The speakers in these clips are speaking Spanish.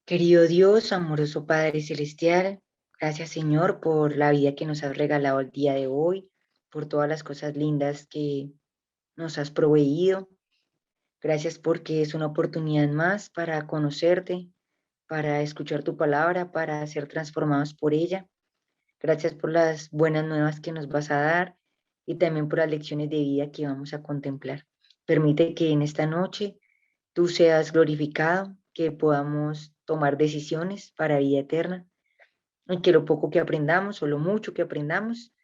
Querido Dios, amoroso Padre Celestial, gracias Señor por la vida que nos has regalado el día de hoy, por todas las cosas lindas que nos has proveído. Gracias porque es una oportunidad más para conocerte, para escuchar tu palabra, para ser transformados por ella. Gracias por las buenas nuevas que nos vas a dar y también por las lecciones de vida que vamos a contemplar. Permite que en esta noche tú seas glorificado, que podamos tomar decisiones para vida eterna y que lo poco que aprendamos o lo mucho que aprendamos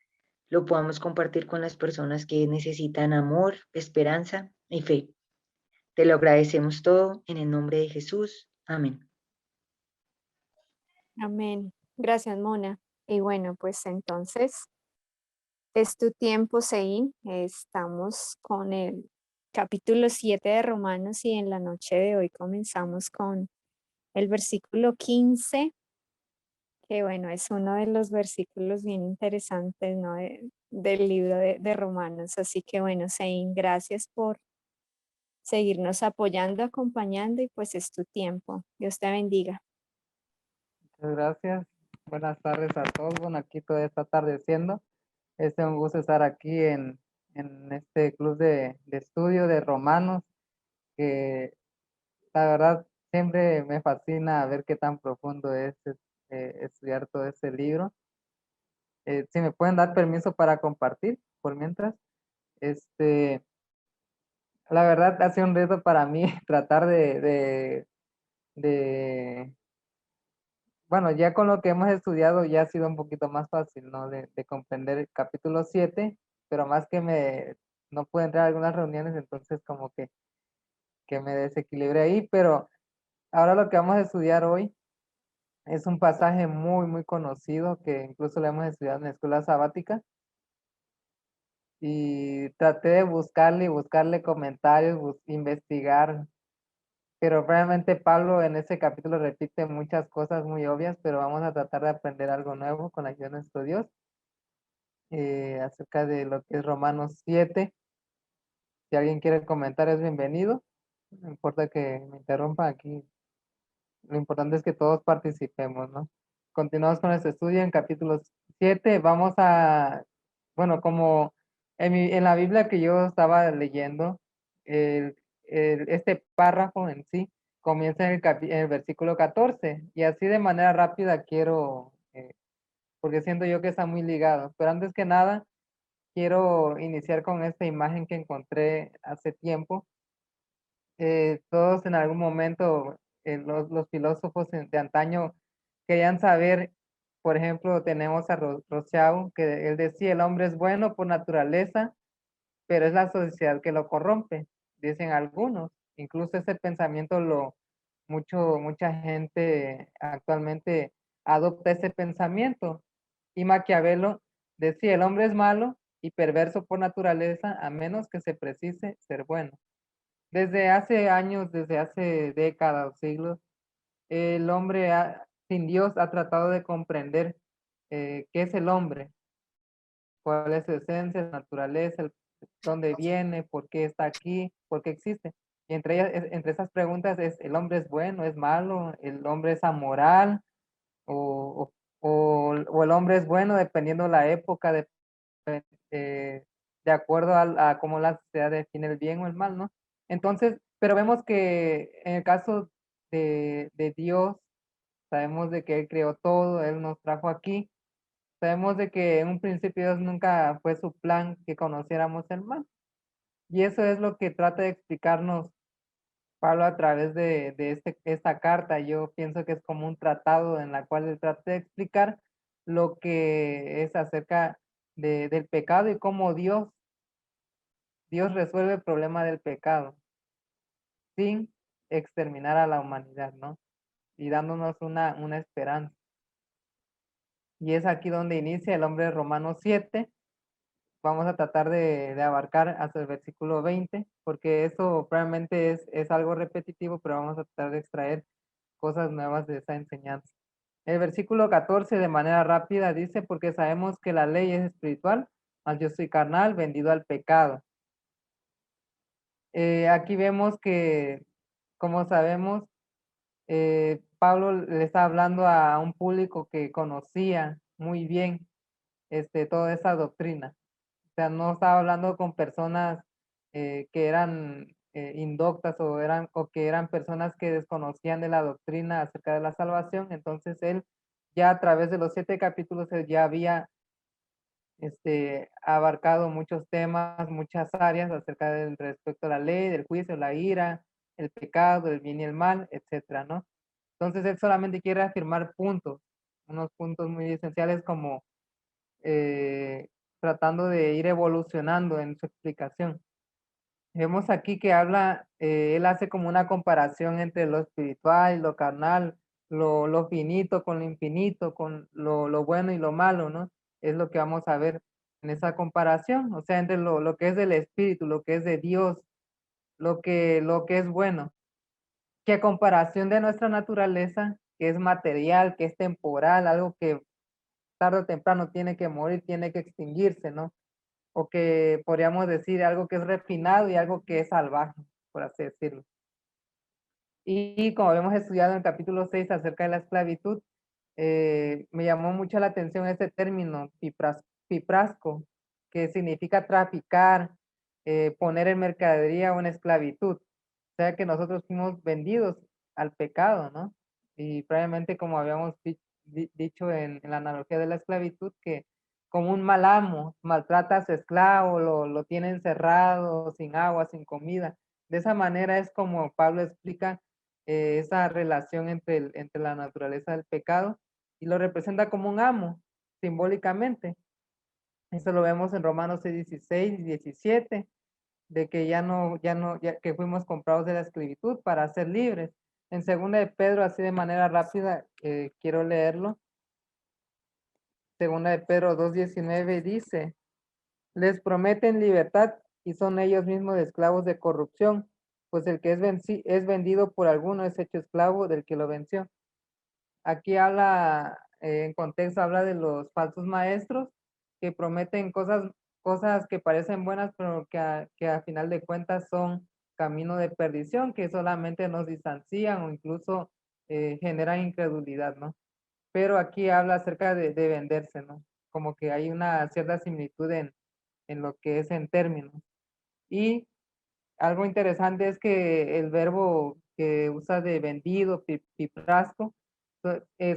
lo podamos compartir con las personas que necesitan amor, esperanza y fe. Te lo agradecemos todo en el nombre de Jesús. Amén. Amén. Gracias, Mona. Y bueno, pues entonces es tu tiempo, Sein. Estamos con el capítulo 7 de Romanos y en la noche de hoy comenzamos con el versículo 15, que bueno, es uno de los versículos bien interesantes, ¿no? Del libro de Romanos. Así que bueno, Sein, gracias por seguirnos apoyando, acompañando y pues es tu tiempo. Dios te bendiga. Muchas gracias. Buenas tardes a todos. Bueno, aquí todavía está atardeciendo. Es un gusto estar aquí en este club de estudio de romanos, que la verdad siempre me fascina ver qué tan profundo es estudiar todo este libro. Si me pueden dar permiso para compartir por mientras. Este, la verdad ha sido un reto para mí tratar de bueno, ya con lo que hemos estudiado ya ha sido un poquito más fácil, ¿no? De comprender el capítulo 7, pero más que no pude entrar a algunas reuniones, entonces como que me desequilibré ahí, pero ahora lo que vamos a estudiar hoy es un pasaje muy, muy conocido que incluso lo hemos estudiado en la escuela sabática y traté de buscarle y buscarle comentarios, investigar, pero realmente Pablo en ese capítulo repite muchas cosas muy obvias, pero vamos a tratar de aprender algo nuevo con la ayuda de nuestro Dios. Acerca de lo que es Romanos 7. Si alguien quiere comentar, es bienvenido. No importa que me interrumpa aquí. Lo importante es que todos participemos, ¿no? Continuamos con este estudio en capítulo 7. Vamos a, bueno, como en la Biblia que yo estaba leyendo, este párrafo en sí comienza en el versículo 14. Y así de manera rápida quiero, porque siento yo que está muy ligado. Pero antes que nada, quiero iniciar con esta imagen que encontré hace tiempo. Todos en algún momento, los filósofos de antaño querían saber, por ejemplo, tenemos a Rousseau, que él decía, el hombre es bueno por naturaleza, pero es la sociedad que lo corrompe, dicen algunos. Incluso ese pensamiento mucha gente actualmente adopta ese pensamiento. Y Maquiavelo decía, el hombre es malo y perverso por naturaleza, a menos que se precise ser bueno. Desde hace años, desde hace décadas o siglos, el hombre sin Dios ha tratado de comprender qué es el hombre, cuál es su esencia, su naturaleza, dónde viene, por qué está aquí, por qué existe. Y entre esas preguntas es, ¿el hombre es bueno, es malo? ¿El hombre es amoral? ¿O, o el hombre es bueno dependiendo la época, de acuerdo a cómo la sociedad define el bien o el mal, ¿no? Entonces, pero vemos que en el caso de Dios, sabemos de que Él creó todo, Él nos trajo aquí, sabemos de que en un principio Dios nunca fue su plan que conociéramos el mal. Y eso es lo que trata de explicarnos Pablo a través de esta carta. Yo pienso que es como un tratado en la cual él trata de explicar lo que es acerca del pecado y cómo Dios resuelve el problema del pecado sin exterminar a la humanidad, ¿no? Y dándonos una esperanza. Y es aquí donde inicia el hombre de Romanos 7. Vamos a tratar de abarcar hasta el versículo 20, porque eso probablemente es algo repetitivo, pero vamos a tratar de extraer cosas nuevas de esa enseñanza. El versículo 14 de manera rápida dice, porque sabemos que la ley es espiritual, mas yo soy carnal, vendido al pecado. Aquí vemos que, como sabemos, Pablo le está hablando a un público que conocía muy bien toda esa doctrina. O sea, no estaba hablando con personas que eran indoctas o que eran personas que desconocían de la doctrina acerca de la salvación. Entonces él ya a través de los 7 capítulos él ya había abarcado muchos temas, muchas áreas acerca del respecto a la ley, del juicio, la ira, el pecado, el bien y el mal, etcétera, ¿no? Entonces él solamente quiere afirmar puntos, unos puntos muy esenciales como tratando de ir evolucionando en su explicación. Vemos aquí que habla, él hace como una comparación entre lo espiritual y lo carnal, lo finito con lo infinito, con lo bueno y lo malo, ¿no? Es lo que vamos a ver en esa comparación, o sea, entre lo que es del espíritu, lo que es de Dios, lo que es bueno, que a comparación de nuestra naturaleza, que es material, que es temporal, algo que tarde o temprano tiene que morir, tiene que extinguirse, ¿no? O que podríamos decir algo que es refinado y algo que es salvaje, por así decirlo. Y como habíamos estudiado en el capítulo 6 acerca de la esclavitud, me llamó mucho la atención este término, piprasco, que significa traficar, poner en mercadería o en esclavitud. O sea que nosotros fuimos vendidos al pecado, ¿no? Y probablemente como habíamos dicho en la analogía de la esclavitud, que como un mal amo maltrata a su esclavo, lo tiene encerrado, sin agua, sin comida. De esa manera es como Pablo explica esa relación entre la naturaleza del pecado y lo representa como un amo, simbólicamente. Eso lo vemos en Romanos 6, 16 y 17, de que ya que fuimos comprados de la esclavitud para ser libres. En segunda de Pedro, así de manera rápida, quiero leerlo. Segunda de Pedro 2:19 dice, les prometen libertad y son ellos mismos esclavos de corrupción, pues el que es vendido por alguno es hecho esclavo del que lo venció. Aquí habla, en contexto, habla de los falsos maestros que prometen cosas que parecen buenas, pero que a final de cuentas son camino de perdición, que solamente nos distancian o incluso generan incredulidad, ¿no? Pero aquí habla acerca de venderse, ¿no? Como que hay una cierta similitud en lo que es en términos. Y algo interesante es que el verbo que usa de vendido, piprasco,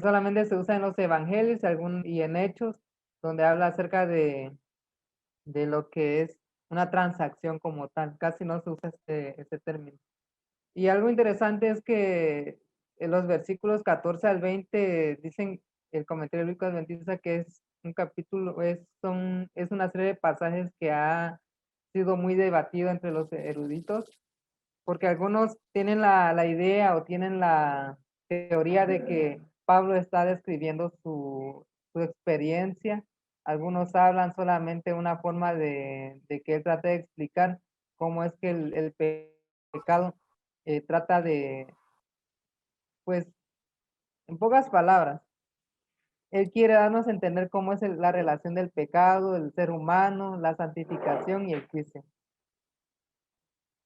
solamente se usa en los evangelios y en hechos, donde habla acerca de lo que es una transacción como tal. Casi no se usa este término. Y algo interesante es que en los versículos 14 al 20 dicen, el comentario bíblico adventista, que es un capítulo, es una serie de pasajes que ha sido muy debatido entre los eruditos, porque algunos tienen la idea o tienen la teoría de que Pablo está describiendo su experiencia. Algunos hablan solamente una forma de que él trata de explicar cómo es que el pecado trata de, pues, en pocas palabras, él quiere darnos a entender cómo es la relación del pecado, del ser humano, la santificación y el juicio.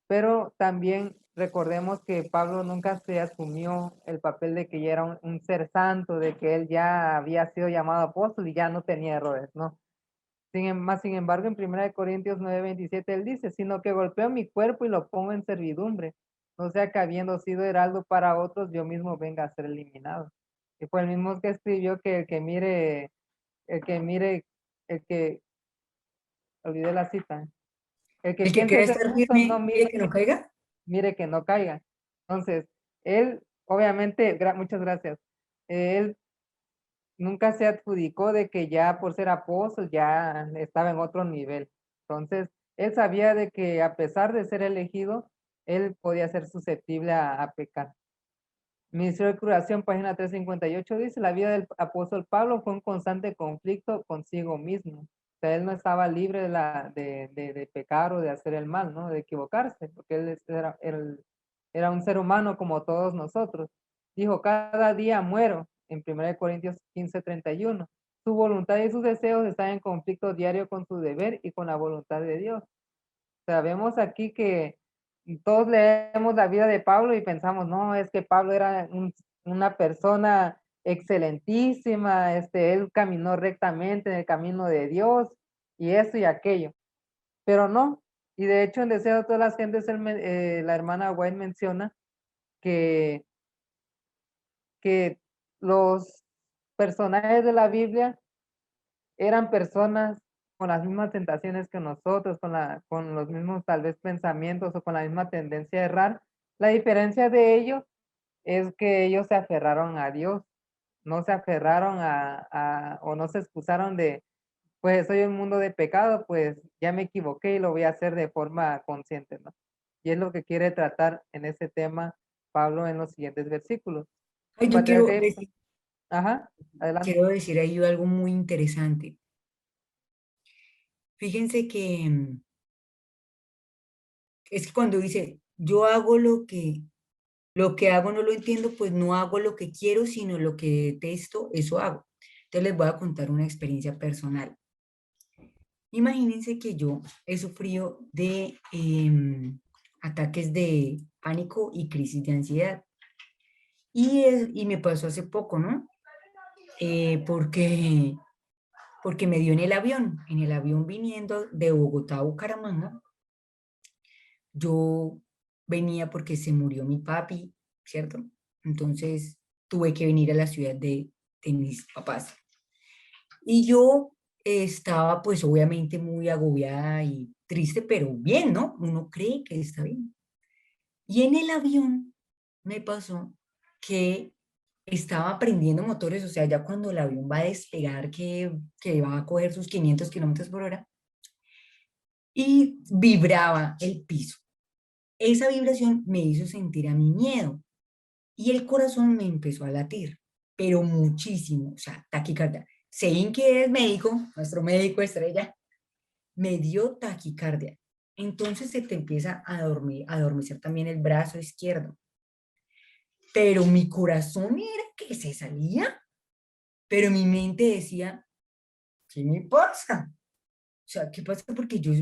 Pero también recordemos que Pablo nunca se asumió el papel de que ya era un ser santo, de que él ya había sido llamado apóstol y ya no tenía errores, ¿no? Sin embargo, en 1 Corintios 9:27 él dice, sino que golpeo mi cuerpo y lo pongo en servidumbre, no sea que habiendo sido heraldo para otros, yo mismo venga a ser eliminado. Y fue el mismo que escribió que el que mire, el que, olvidé la cita, el que El que piense quiere ser estar justo, no firme, mire mire que no caiga. que no caiga. Entonces, él, obviamente, muchas gracias. Él nunca se adjudicó de que ya por ser apóstol ya estaba en otro nivel. Entonces, él sabía de que a pesar de ser elegido, él podía ser susceptible a pecar. Ministerio de Curación, página 358, dice, la vida del apóstol Pablo fue un constante conflicto consigo mismo. O sea, él no estaba libre de pecar o de hacer el mal, ¿no? De equivocarse, porque era un ser humano como todos nosotros. Dijo, cada día muero, en 1 Corintios 15:31. Su voluntad y sus deseos están en conflicto diario con su deber y con la voluntad de Dios. Sabemos aquí que todos leemos la vida de Pablo y pensamos, no, es que Pablo era una persona excelentísima, él caminó rectamente en el camino de Dios y esto y aquello, pero no. Y de hecho en Deseo de todas las gentes, la hermana White menciona que, que los personajes de la Biblia eran personas con las mismas tentaciones que nosotros, con los mismos tal vez pensamientos o con la misma tendencia a errar. La diferencia de ellos es que ellos se aferraron a Dios, no se aferraron o no se excusaron de, pues soy un mundo de pecado, pues ya me equivoqué y lo voy a hacer de forma consciente, ¿no? Y es lo que quiere tratar en ese tema Pablo en los siguientes versículos. Ay, yo Patriarca, ajá, adelante. quiero decir ahí algo muy interesante. Fíjense que es que cuando dice, yo hago lo que hago no lo entiendo, pues no hago lo que quiero, sino lo que detesto, eso hago. Entonces les voy a contar una experiencia personal. Imagínense que yo he sufrido de ataques de pánico y crisis de ansiedad. Y me pasó hace poco, ¿no? Porque me dio en el avión viniendo de Bogotá a Bucaramanga. Yo venía porque se murió mi papi, ¿cierto? Entonces tuve que venir a la ciudad de mis papás. Y yo estaba pues obviamente muy agobiada y triste, pero bien, ¿no? Uno cree que está bien. Y en el avión me pasó que estaba prendiendo motores, o sea, ya cuando el avión va a despegar, que va a coger sus 500 kilómetros por hora, y vibraba el piso. Esa vibración me hizo sentir a mi miedo y el corazón me empezó a latir, pero muchísimo, o sea, taquicardia. Sein, que es médico, nuestro médico estrella, me dio taquicardia. Entonces se te empieza a adormecer también el brazo izquierdo. Pero mi corazón era que se salía, pero mi mente decía, ¿qué me pasa? O sea, ¿qué pasa? Porque yo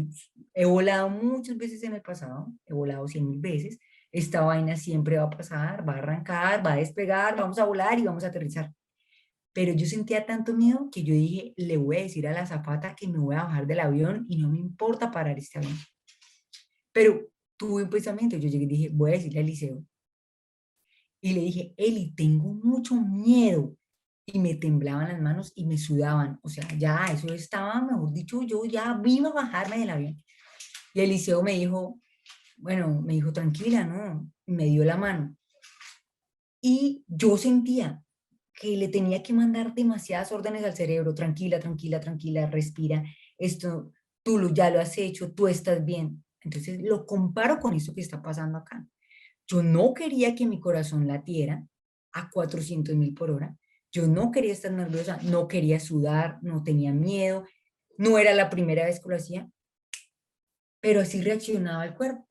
he volado muchas veces en el pasado, he volado 100.000 veces, esta vaina siempre va a pasar, va a arrancar, va a despegar, vamos a volar y vamos a aterrizar. Pero yo sentía tanto miedo que yo dije, le voy a decir a la azafata que me voy a bajar del avión y no me importa parar este avión. Pero tuve un pensamiento, yo llegué y dije, voy a decirle a Eliseo. Y le dije, Eli, tengo mucho miedo. Y me temblaban las manos y me sudaban. O sea, ya, eso estaba, mejor dicho, yo ya iba a bajarme del avión. Y Eliseo me dijo, bueno, me dijo, tranquila, ¿no? Y me dio la mano. Y yo sentía que le tenía que mandar demasiadas órdenes al cerebro, tranquila, tranquila, tranquila, respira, esto ya lo has hecho, tú estás bien. Entonces lo comparo con eso que está pasando acá. Yo no quería que mi corazón latiera a 400.000 por hora. Yo no quería estar nerviosa, no quería sudar, no tenía miedo. No era la primera vez que lo hacía, pero así reaccionaba el cuerpo.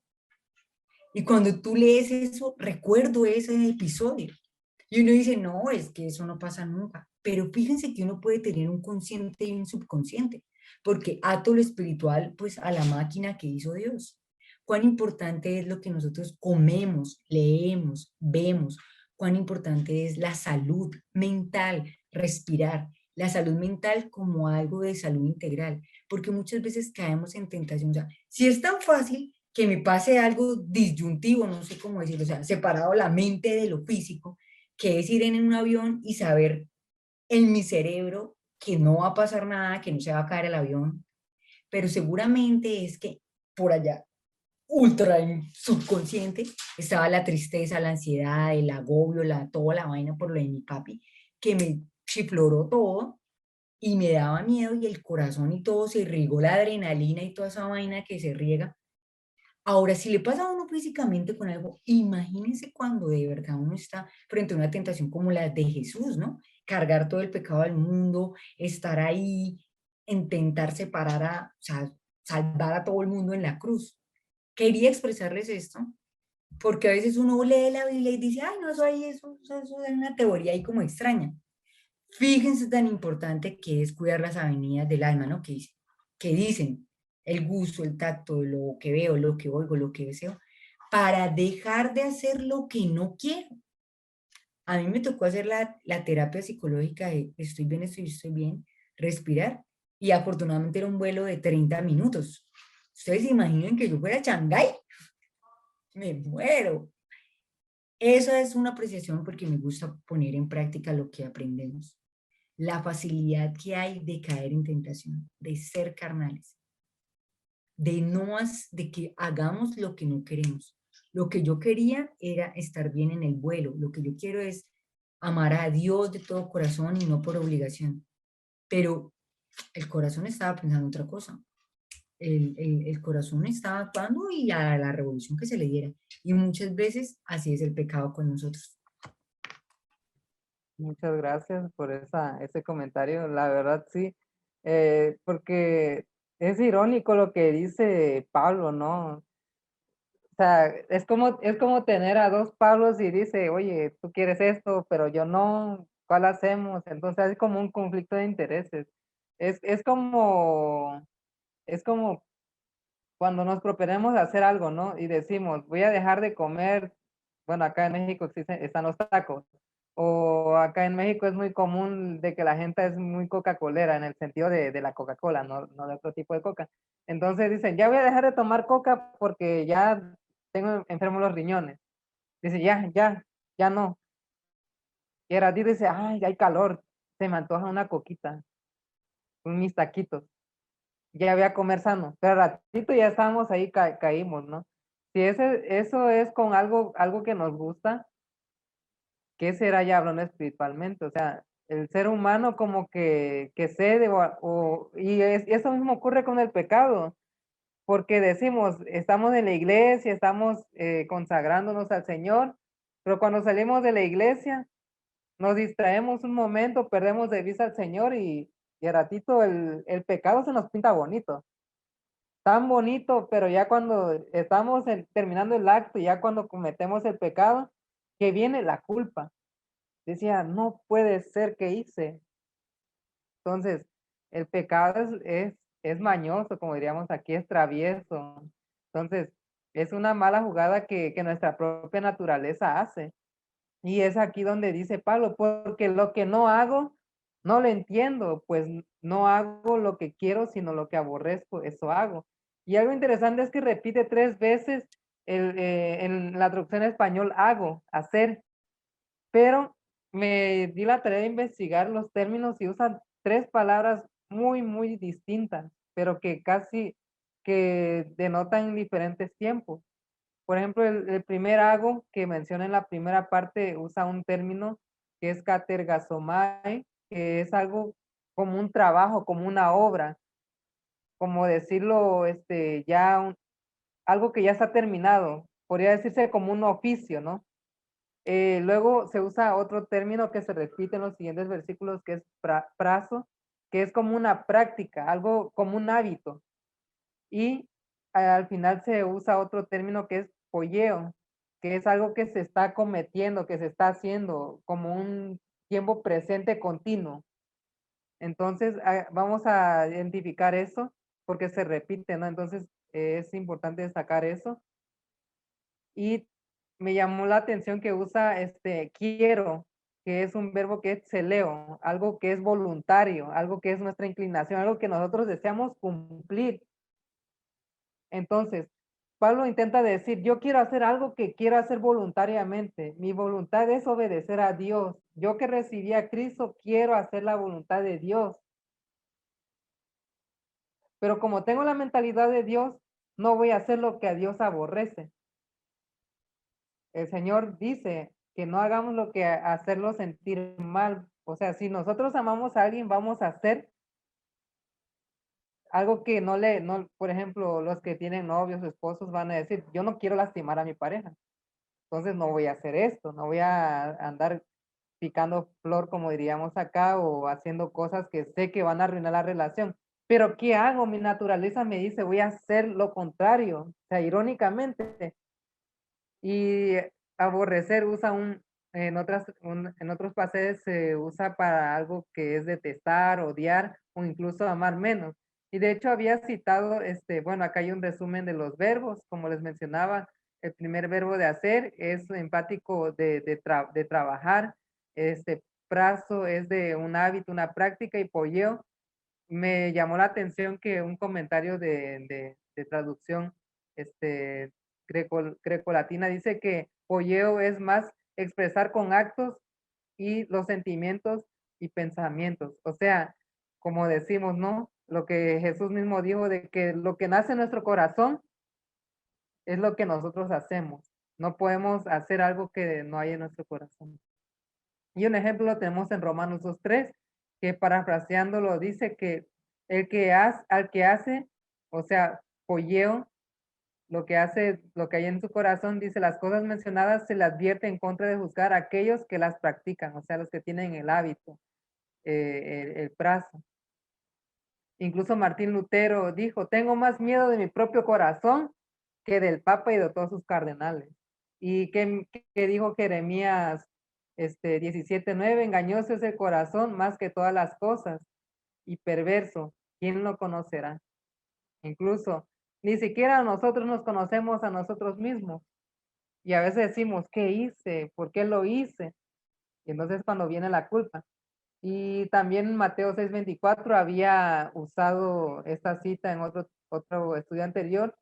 Y cuando tú lees eso, recuerdo ese episodio. Y uno dice, no, es que eso no pasa nunca. Pero fíjense que uno puede tener un consciente y un subconsciente, porque ato lo espiritual pues a la máquina que hizo Dios. Cuán importante es lo que nosotros comemos, leemos, vemos, cuán importante es la salud mental, respirar, la salud mental como algo de salud integral, porque muchas veces caemos en tentación. O sea, si es tan fácil que me pase algo disyuntivo, no sé cómo decirlo, o sea, separado la mente de lo físico, que es ir en un avión y saber en mi cerebro que no va a pasar nada, que no se va a caer el avión, pero seguramente es que por allá, ultra subconsciente, estaba la tristeza, la ansiedad, el agobio, toda la vaina por lo de mi papi, que me chifloró todo y me daba miedo y el corazón y todo, se irrigó la adrenalina y toda esa vaina que se riega. Ahora, si le pasa a uno físicamente con algo, imagínense cuando de verdad uno está frente a una tentación como la de Jesús, ¿no? Cargar todo el pecado del mundo, estar ahí, intentar separar o sea, salvar a todo el mundo en la cruz. Quería expresarles esto, porque a veces uno lee la Biblia y dice, ay, no, eso es una teoría ahí como extraña. Fíjense tan importante que es cuidar las avenidas del alma, ¿no? Que dicen el gusto, el tacto, lo que veo, lo que oigo, lo que deseo, para dejar de hacer lo que no quiero. A mí me tocó hacer la terapia psicológica de estoy bien, respirar, y afortunadamente era un vuelo de 30 minutos. ¿Ustedes se imaginan que yo fuera a Shanghái? Me muero. Esa es una apreciación porque me gusta poner en práctica lo que aprendemos. La facilidad que hay de caer en tentación, de ser carnales, de que hagamos lo que no queremos. Lo que yo quería era estar bien en el vuelo. Lo que yo quiero es amar a Dios de todo corazón y no por obligación. Pero el corazón estaba pensando otra cosa. El corazón estaba actuando y a la revolución que se le diera. Y muchas veces así es el pecado con nosotros. Muchas gracias por ese comentario. La verdad, sí, porque es irónico lo que dice Pablo, ¿no? O sea, es como tener a dos Pablos y dice, oye, tú quieres esto, pero yo no, ¿cuál hacemos? Entonces hay como un conflicto de intereses. Es como cuando nos proponemos hacer algo, ¿no? Y decimos, voy a dejar de comer, bueno, acá en México están los tacos, o acá en México es muy común de que la gente es muy coca-colera en el sentido de la Coca-Cola, no de otro tipo de coca. Entonces dicen, ya voy a dejar de tomar coca porque ya tengo enfermos los riñones. Dice, ya no. Y era dice, ay, hay calor, se me antoja una coquita, mis taquitos. Ya voy a comer sano, pero al ratito ya estábamos ahí, caímos, ¿no? Si eso es con algo que nos gusta, ¿qué será ya hablando espiritualmente? O sea, el ser humano como que cede y eso mismo ocurre con el pecado, porque decimos, estamos en la iglesia, estamos consagrándonos al Señor, pero cuando salimos de la iglesia, nos distraemos un momento, perdemos de vista al Señor y al ratito el pecado se nos pinta bonito. Tan bonito, pero ya cuando estamos terminando el acto, ya cuando cometemos el pecado, que viene la culpa. Decía, no puede ser que hice. Entonces, el pecado es mañoso, como diríamos aquí, es travieso. Entonces, es una mala jugada que nuestra propia naturaleza hace. Y es aquí donde dice Pablo, porque lo que no hago, no lo entiendo, pues no hago lo que quiero, sino lo que aborrezco, eso hago. Y algo interesante es que repite 3 veces en la traducción en español hago, hacer, pero me di la tarea de investigar los términos y usan 3 palabras muy, muy distintas, pero que casi que denotan diferentes tiempos. Por ejemplo, el primer hago que menciona en la primera parte usa un término que es katergasomai, que es algo como un trabajo, como una obra, como decirlo, algo que ya está terminado, podría decirse como un oficio, ¿no? Luego se usa otro término que se repite en los siguientes versículos, que es prazo, que es como una práctica, algo como un hábito. Y al final se usa otro término que es polleo, que es algo que se está cometiendo, que se está haciendo como un tiempo presente continuo. Entonces, vamos a identificar eso porque se repite, ¿no? Entonces, es importante destacar eso. Y me llamó la atención que usa quiero, que es un verbo que es celeo, algo que es voluntario, algo que es nuestra inclinación, algo que nosotros deseamos cumplir. Entonces, Pablo intenta decir, yo quiero hacer algo que quiero hacer voluntariamente. Mi voluntad es obedecer a Dios. Yo que recibí a Cristo, quiero hacer la voluntad de Dios. Pero como tengo la mentalidad de Dios, no voy a hacer lo que a Dios aborrece. El Señor dice que no hagamos lo que hacerlo sentir mal. O sea, si nosotros amamos a alguien, vamos a hacer algo que no, por ejemplo, los que tienen novios o esposos van a decir, yo no quiero lastimar a mi pareja. Entonces no voy a hacer esto, no voy a andar picando flor, como diríamos acá, o haciendo cosas que sé que van a arruinar la relación. Pero ¿qué hago? Mi naturaleza me dice, voy a hacer lo contrario, o sea, irónicamente. Y aborrecer usa en otros pasajes se usa para algo que es detestar, odiar o incluso amar menos. Y de hecho había citado, bueno, acá hay un resumen de los verbos, como les mencionaba, El primer verbo de hacer es empático de trabajar. Prazo es de un hábito, una práctica, y polleo me llamó la atención que un comentario de traducción grecolatina dice que polleo es más expresar con actos y los sentimientos y pensamientos. O sea, como decimos, ¿no? Lo que Jesús mismo dijo de que lo que nace en nuestro corazón es lo que nosotros hacemos. No podemos hacer algo que no hay en nuestro corazón. Y un ejemplo lo tenemos en Romanos 2:3, que parafraseándolo dice que al que hace, o sea, polleo, lo que hace, lo que hay en su corazón, dice, las cosas mencionadas se le advierte en contra de juzgar a aquellos que las practican, o sea, los que tienen el hábito, el prazo. Incluso Martín Lutero dijo, tengo más miedo de mi propio corazón que del Papa y de todos sus cardenales. ¿Y qué dijo Jeremías 17:9? Engañoso es el corazón más que todas las cosas y perverso, ¿quién lo conocerá? Incluso, ni siquiera nosotros nos conocemos a nosotros mismos. Y a veces decimos, ¿qué hice? ¿Por qué lo hice? Y entonces cuando viene la culpa. Y también Mateo 6:24 había usado esta cita en otro estudio anterior,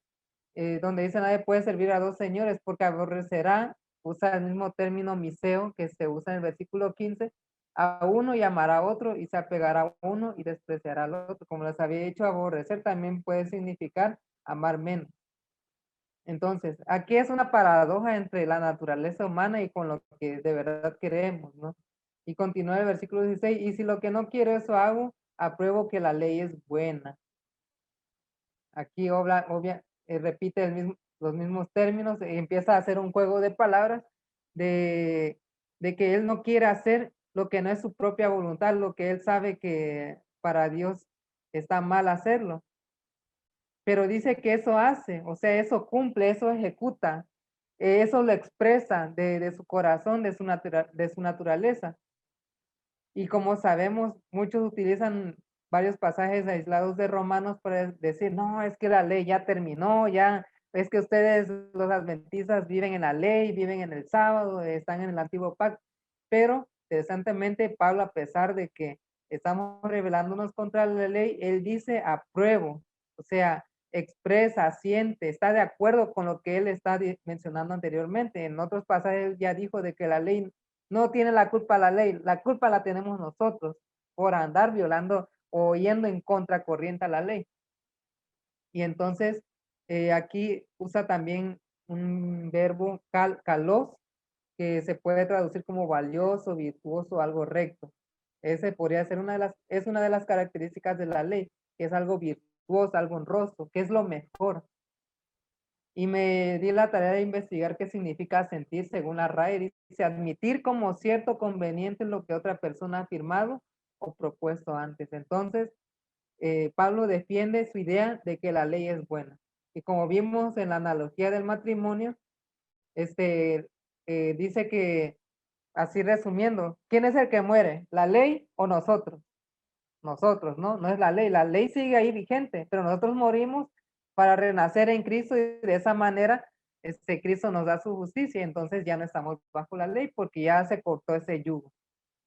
donde dice nadie puede servir a dos señores porque aborrecerá, usa el mismo término miseo que se usa en el versículo 15, a uno y amará a otro y se apegará a uno y despreciará al otro. Como les había dicho, aborrecer también puede significar amar menos. Entonces, aquí es una paradoja entre la naturaleza humana y con lo que de verdad queremos, ¿no? Y continúa el versículo 16, y si lo que no quiero eso hago, apruebo que la ley es buena. Aquí repite los mismos términos, empieza a hacer un juego de palabras de, de que él no quiere hacer lo que no es su propia voluntad, lo que él sabe que para Dios está mal hacerlo. Pero dice que eso hace, o sea, eso cumple, eso ejecuta, eso lo expresa de su corazón, de su naturaleza. Y como sabemos, muchos utilizan varios pasajes aislados de Romanos para decir, no, es que la ley ya terminó, ya, es que ustedes, los adventistas, viven en la ley, viven en el sábado, están en el antiguo pacto. Pero, interesantemente, Pablo, a pesar de que estamos rebelándonos contra la ley, él dice, apruebo, o sea, expresa, siente, está de acuerdo con lo que él está mencionando anteriormente. En otros pasajes ya dijo de que la ley no tiene la culpa la ley, la culpa la tenemos nosotros por andar violando o yendo en contracorriente a la ley. Y entonces aquí usa también un verbo kalos, que se puede traducir como valioso, virtuoso, algo recto. Ese podría ser es una de las características de la ley, que es algo virtuoso, algo honroso, que es lo mejor. Y me di la tarea de investigar qué significa sentir según la RAE. Dice admitir como cierto conveniente lo que otra persona ha afirmado o propuesto antes. Entonces, Pablo defiende su idea de que la ley es buena. Y como vimos en la analogía del matrimonio, dice que, así resumiendo, ¿quién es el que muere? ¿La ley o nosotros? Nosotros, ¿no? No es la ley sigue ahí vigente, pero nosotros morimos para renacer en Cristo y de esa manera Cristo nos da su justicia y entonces ya no estamos bajo la ley porque ya se cortó ese yugo,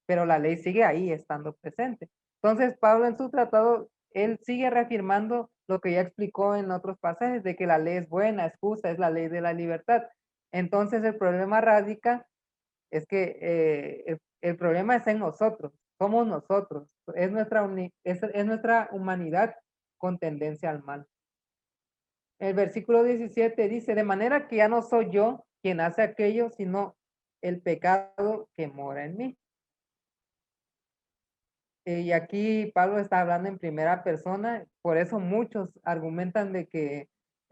pero la ley sigue ahí estando presente. Entonces Pablo en su tratado, él sigue reafirmando lo que ya explicó en otros pasajes de que la ley es buena, es justa, es la ley de la libertad. Entonces el problema radica es que el problema está en nosotros, somos nosotros, es nuestra humanidad con tendencia al mal. El versículo 17 dice, de manera que ya no soy yo quien hace aquello, sino el pecado que mora en mí. Y aquí Pablo está hablando en primera persona, por eso muchos argumentan de que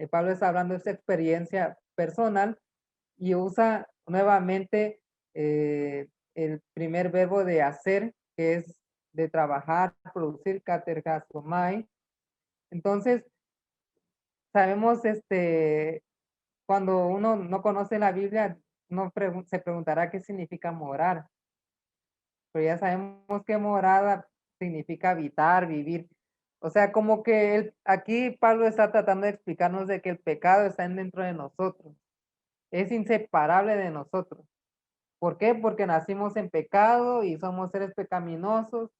Pablo está hablando de esa experiencia personal y usa nuevamente el primer verbo de hacer, que es de trabajar, producir, katergasomai. Entonces, sabemos, cuando uno no conoce la Biblia, se preguntará qué significa morar. Pero ya sabemos que morada significa habitar, vivir. O sea, como que aquí Pablo está tratando de explicarnos de que el pecado está dentro de nosotros. es inseparable de nosotros. ¿Por qué? Porque nacimos en pecado y somos seres pecaminosos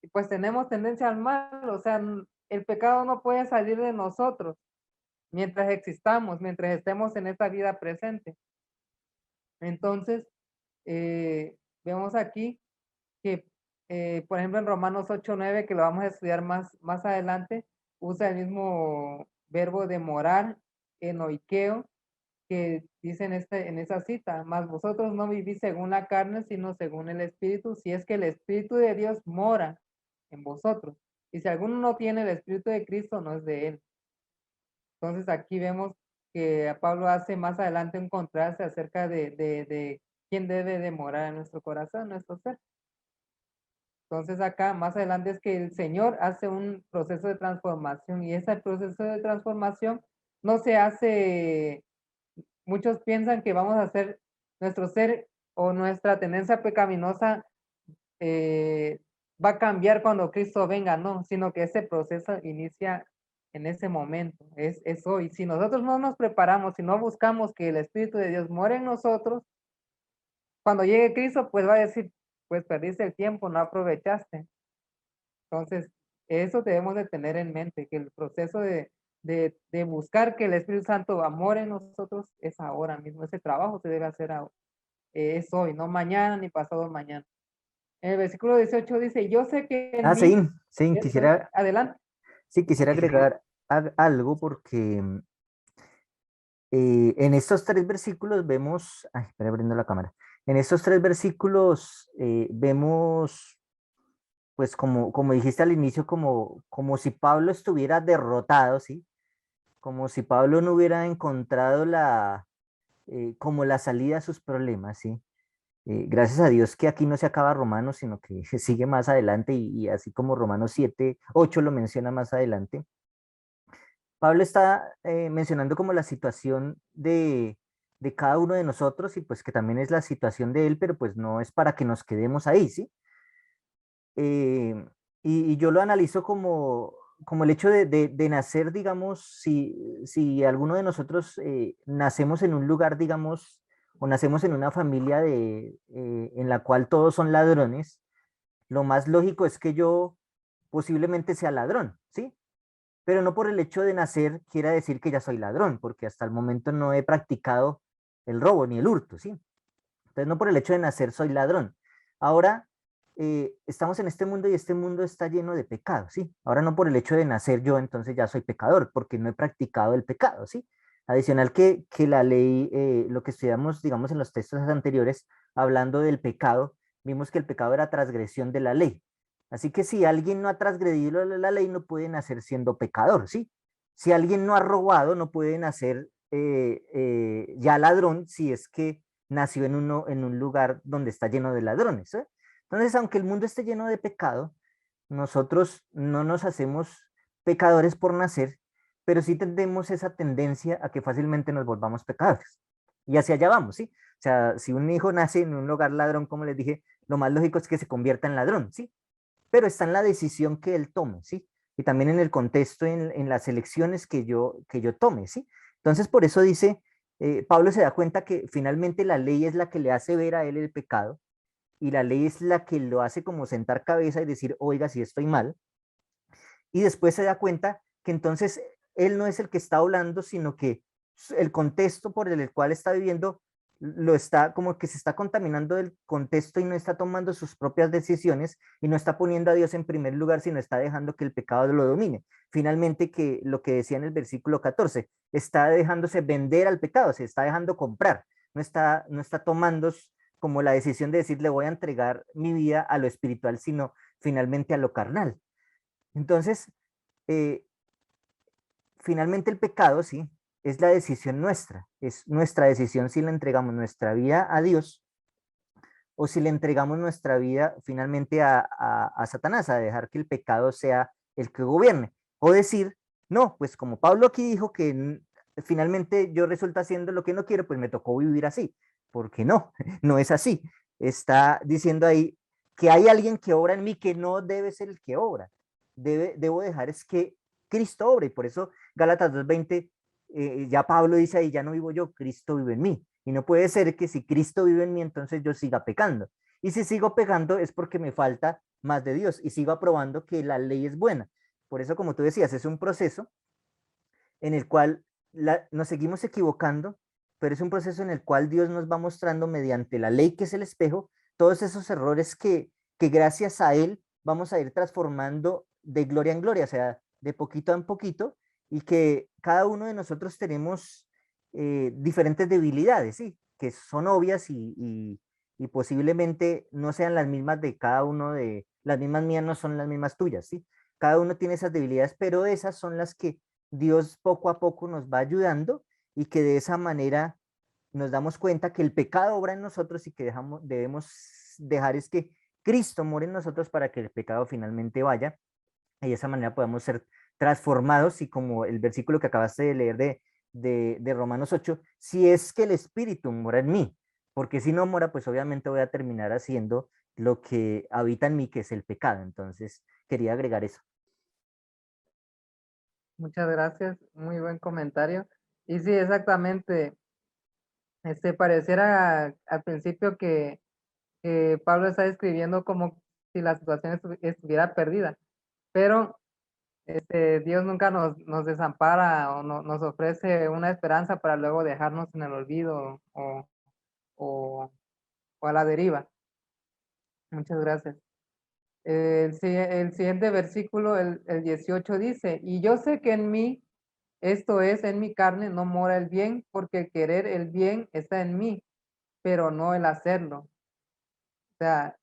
y pues tenemos tendencia al mal, o sea, el pecado no puede salir de nosotros mientras existamos, mientras estemos en esta vida presente. Entonces, vemos aquí que, por ejemplo, en Romanos 8:9, que lo vamos a estudiar más adelante, usa el mismo verbo de morar, enoikeo, que dice en esa cita, mas vosotros no vivís según la carne, sino según el Espíritu, si es que el Espíritu de Dios mora en vosotros. Y si alguno no tiene el Espíritu de Cristo, no es de él. Entonces aquí vemos que Pablo hace más adelante un contraste acerca de quién debe de morar en nuestro corazón, nuestro ser. Entonces acá más adelante es que el Señor hace un proceso de transformación y ese proceso de transformación no se hace, muchos piensan que vamos a hacer nuestro ser o nuestra tendencia pecaminosa va a cambiar cuando Cristo venga, no, sino que ese proceso inicia en ese momento, es hoy. Si nosotros no nos preparamos, si no buscamos que el Espíritu de Dios muere en nosotros, cuando llegue Cristo, pues va a decir, pues perdiste el tiempo, no aprovechaste. Entonces, eso debemos de tener en mente, que el proceso de buscar que el Espíritu Santo amore en nosotros es ahora mismo, ese trabajo se debe hacer ahora, es hoy, no mañana ni pasado mañana. En el versículo 18 dice, yo sé que en mí, sí, quisiera, adelante. sí, quisiera agregar algo porque en estos tres versículos vemos, ay, espera abriendo la cámara, en estos tres versículos vemos, pues como dijiste al inicio, como si Pablo estuviera derrotado, ¿sí? Como si Pablo no hubiera encontrado como la salida a sus problemas, ¿sí? Gracias a Dios que aquí no se acaba Romanos, sino que sigue más adelante y así como Romanos 7:8 lo menciona más adelante. Pablo está mencionando como la situación de cada uno de nosotros y pues que también es la situación de él, pero pues no es para que nos quedemos ahí, ¿sí? Y yo lo analizo como el hecho de nacer, digamos, si alguno de nosotros nacemos en un lugar, digamos, o nacemos en una familia en la cual todos son ladrones, lo más lógico es que yo posiblemente sea ladrón, ¿sí? Pero no por el hecho de nacer quiera decir que ya soy ladrón, porque hasta el momento no he practicado el robo ni el hurto, ¿sí? Entonces no por el hecho de nacer soy ladrón. Ahora estamos en este mundo y este mundo está lleno de pecado, ¿sí? Ahora no por el hecho de nacer yo entonces ya soy pecador, porque no he practicado el pecado, ¿sí? Adicional que la ley, lo que estudiamos, digamos, en los textos anteriores, hablando del pecado, vimos que el pecado era transgresión de la ley. Así que si alguien no ha transgredido la ley, no puede nacer siendo pecador, ¿sí? Si alguien no ha robado, no puede nacer ya ladrón si es que nació en un lugar donde está lleno de ladrones, ¿eh? Entonces, aunque el mundo esté lleno de pecado, nosotros no nos hacemos pecadores por nacer, pero sí tendemos esa tendencia a que fácilmente nos volvamos pecadores. Y hacia allá vamos, ¿sí? O sea, si un hijo nace en un hogar ladrón, como les dije, lo más lógico es que se convierta en ladrón, ¿sí? Pero está en la decisión que él tome, ¿sí? Y también en el contexto, en las elecciones que yo tome, ¿sí? Entonces, por eso dice, Pablo se da cuenta que finalmente la ley es la que le hace ver a él el pecado y la ley es la que lo hace como sentar cabeza y decir, oiga, si estoy mal. Y después se da cuenta que entonces él no es el que está hablando, sino que el contexto por el cual está viviendo lo está como que se está contaminando del contexto y no está tomando sus propias decisiones y no está poniendo a Dios en primer lugar, sino está dejando que el pecado lo domine. Finalmente, que lo que decía en el versículo 14, está dejándose vender al pecado, se está dejando comprar, no está tomando como la decisión de decir le voy a entregar mi vida a lo espiritual, sino finalmente a lo carnal. Entonces, eh, finalmente el pecado, sí, es la decisión nuestra, es nuestra decisión si le entregamos nuestra vida a Dios o si le entregamos nuestra vida finalmente a Satanás, a dejar que el pecado sea el que gobierne. O decir, no, pues como Pablo aquí dijo que finalmente yo resulta haciendo lo que no quiero, pues me tocó vivir así. Porque no, no es así. Está diciendo ahí que hay alguien que obra en mí que no debe ser el que obra. Debo dejar es que Cristo obre. Y por eso Gálatas 2:20, ya Pablo dice ahí, ya no vivo yo, Cristo vive en mí. Y no puede ser que si Cristo vive en mí, entonces yo siga pecando. Y si sigo pecando es porque me falta más de Dios y sigo aprobando que la ley es buena. Por eso, como tú decías, es un proceso en el cual nos seguimos equivocando, pero es un proceso en el cual Dios nos va mostrando mediante la ley, que es el espejo, todos esos errores que gracias a Él vamos a ir transformando de gloria en gloria, o sea, de poquito en poquito, y que cada uno de nosotros tenemos diferentes debilidades, ¿sí? Que son obvias y posiblemente no sean las mismas de cada uno de, las mismas mías no son las mismas tuyas, ¿sí? Cada uno tiene esas debilidades, pero esas son las que Dios poco a poco nos va ayudando y que de esa manera nos damos cuenta que el pecado obra en nosotros y que debemos dejar es que Cristo muere en nosotros para que el pecado finalmente vaya y de esa manera podamos ser transformados y como el versículo que acabaste de leer de Romanos 8, si es que el Espíritu mora en mí, porque si no mora, pues obviamente voy a terminar haciendo lo que habita en mí, que es el pecado. Entonces, quería agregar eso. Muchas gracias, muy buen comentario. Y sí, exactamente, pareciera al principio que Pablo está escribiendo como si la situación estuviera perdida, pero Dios nunca nos desampara o nos ofrece una esperanza para luego dejarnos en el olvido o, o a la deriva. Muchas gracias. El siguiente versículo, el 18 dice, y yo sé que en mí, esto es, en mi carne, no mora el bien, porque el querer el bien está en mí, pero no el hacerlo. O sea,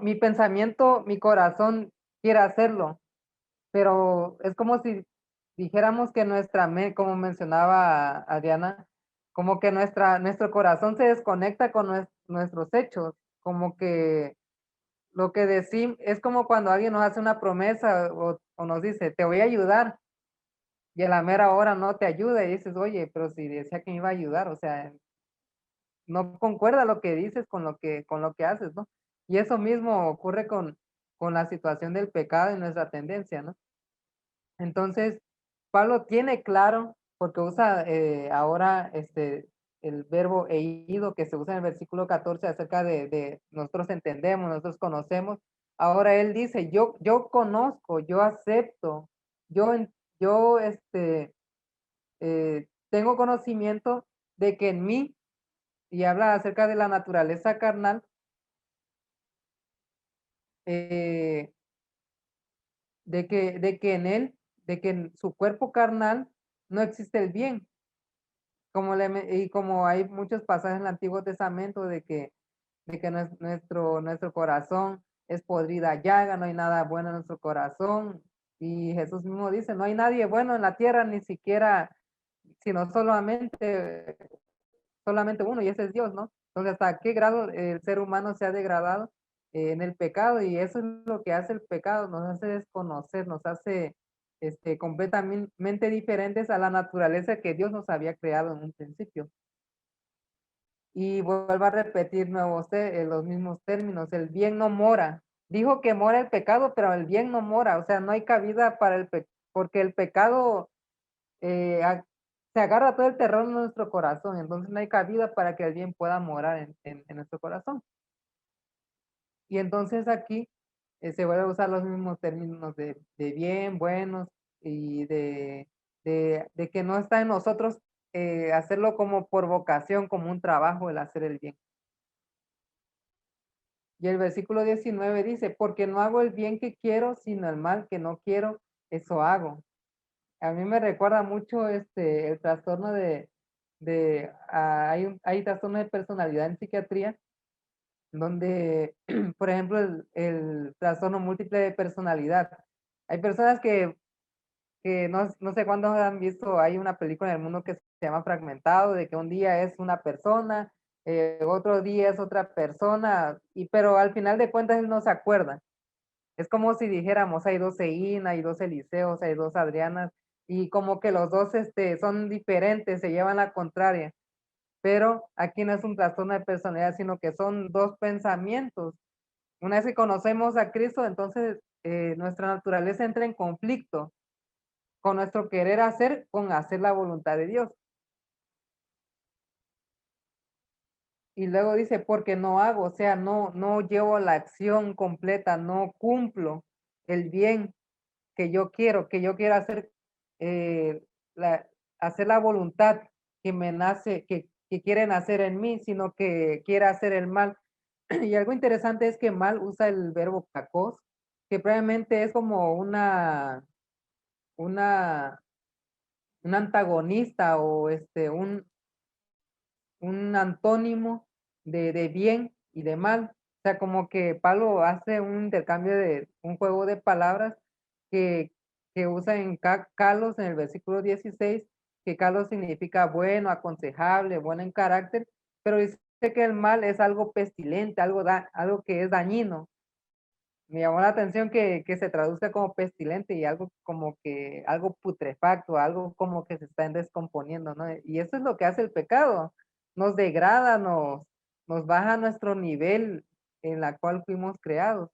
mi pensamiento, mi corazón quiere hacerlo, pero es como si dijéramos que nuestra mente, como mencionaba Adriana, como que nuestro corazón se desconecta con nuestros hechos, como que lo que decimos es como cuando alguien nos hace una promesa o nos dice, te voy a ayudar, y a la mera hora no te ayuda y dices, oye, pero si decía que me iba a ayudar, o sea, no concuerda lo que dices con lo que haces, ¿no? Y eso mismo ocurre con la situación del pecado y nuestra tendencia, ¿no? Entonces, Pablo tiene claro, porque usa ahora el verbo ido que se usa en el versículo 14 acerca de nosotros entendemos, nosotros conocemos. Ahora él dice, yo conozco, yo acepto, yo, yo tengo conocimiento de que en mí, y habla acerca de la naturaleza carnal, eh, de que en él, de que en su cuerpo carnal no existe el bien. Y como hay muchos pasajes en el Antiguo Testamento de que nuestro corazón es podrida llaga, no hay nada bueno en nuestro corazón. Y Jesús mismo dice, no hay nadie bueno en la tierra, ni siquiera, sino solamente uno, y ese es Dios, ¿no? Entonces, ¿hasta qué grado el ser humano se ha degradado en el pecado? Y eso es lo que hace el pecado, nos hace desconocer, nos hace completamente diferentes a la naturaleza que Dios nos había creado en un principio. Y vuelvo a repetir los mismos términos, el bien no mora. Dijo que mora el pecado, pero el bien no mora, o sea, no hay cabida para porque el pecado se agarra todo el terror en nuestro corazón, entonces no hay cabida para que el bien pueda morar en nuestro corazón. Y entonces aquí se vuelve a usar los mismos términos de bien, buenos, y de que no está en nosotros hacerlo como por vocación, como un trabajo, el hacer el bien. Y el versículo 19 dice, porque no hago el bien que quiero, sino el mal que no quiero, eso hago. A mí me recuerda mucho el trastorno hay trastorno de personalidad en psiquiatría, donde, por ejemplo, el trastorno múltiple de personalidad. Hay personas que no sé cuándo han visto, hay una película en el mundo que se llama Fragmentado, de que un día es una persona, otro día es otra persona, pero al final de cuentas él no se acuerda. Es como si dijéramos, hay dos Eína, hay dos Eliseos, hay dos Adrianas, y como que los dos son diferentes, se llevan la contraria. Pero aquí no es un trastorno de personalidad, sino que son dos pensamientos. Una vez que conocemos a Cristo, entonces nuestra naturaleza entra en conflicto con nuestro querer hacer, con hacer la voluntad de Dios. Y luego dice, porque no hago, o sea, no llevo la acción completa, no cumplo el bien que yo quiero hacer, eh, hacer la voluntad que me nace, que quieren hacer en mí, sino que quiere hacer el mal. Y algo interesante es que mal usa el verbo kakos, que probablemente es como una, un antagonista o un antónimo de bien y de mal. O sea, como que Pablo hace un intercambio de un juego de palabras que, que usa en kalos en el versículo 16, que kalos significa bueno, aconsejable, bueno en carácter, pero dice que el mal es algo pestilente, algo que es dañino. Me llamó la atención que se traduzca como pestilente y algo como que, algo putrefacto, algo como que se está descomponiendo, ¿no? Y eso es lo que hace el pecado, nos degrada, nos baja nuestro nivel en la cual fuimos creados.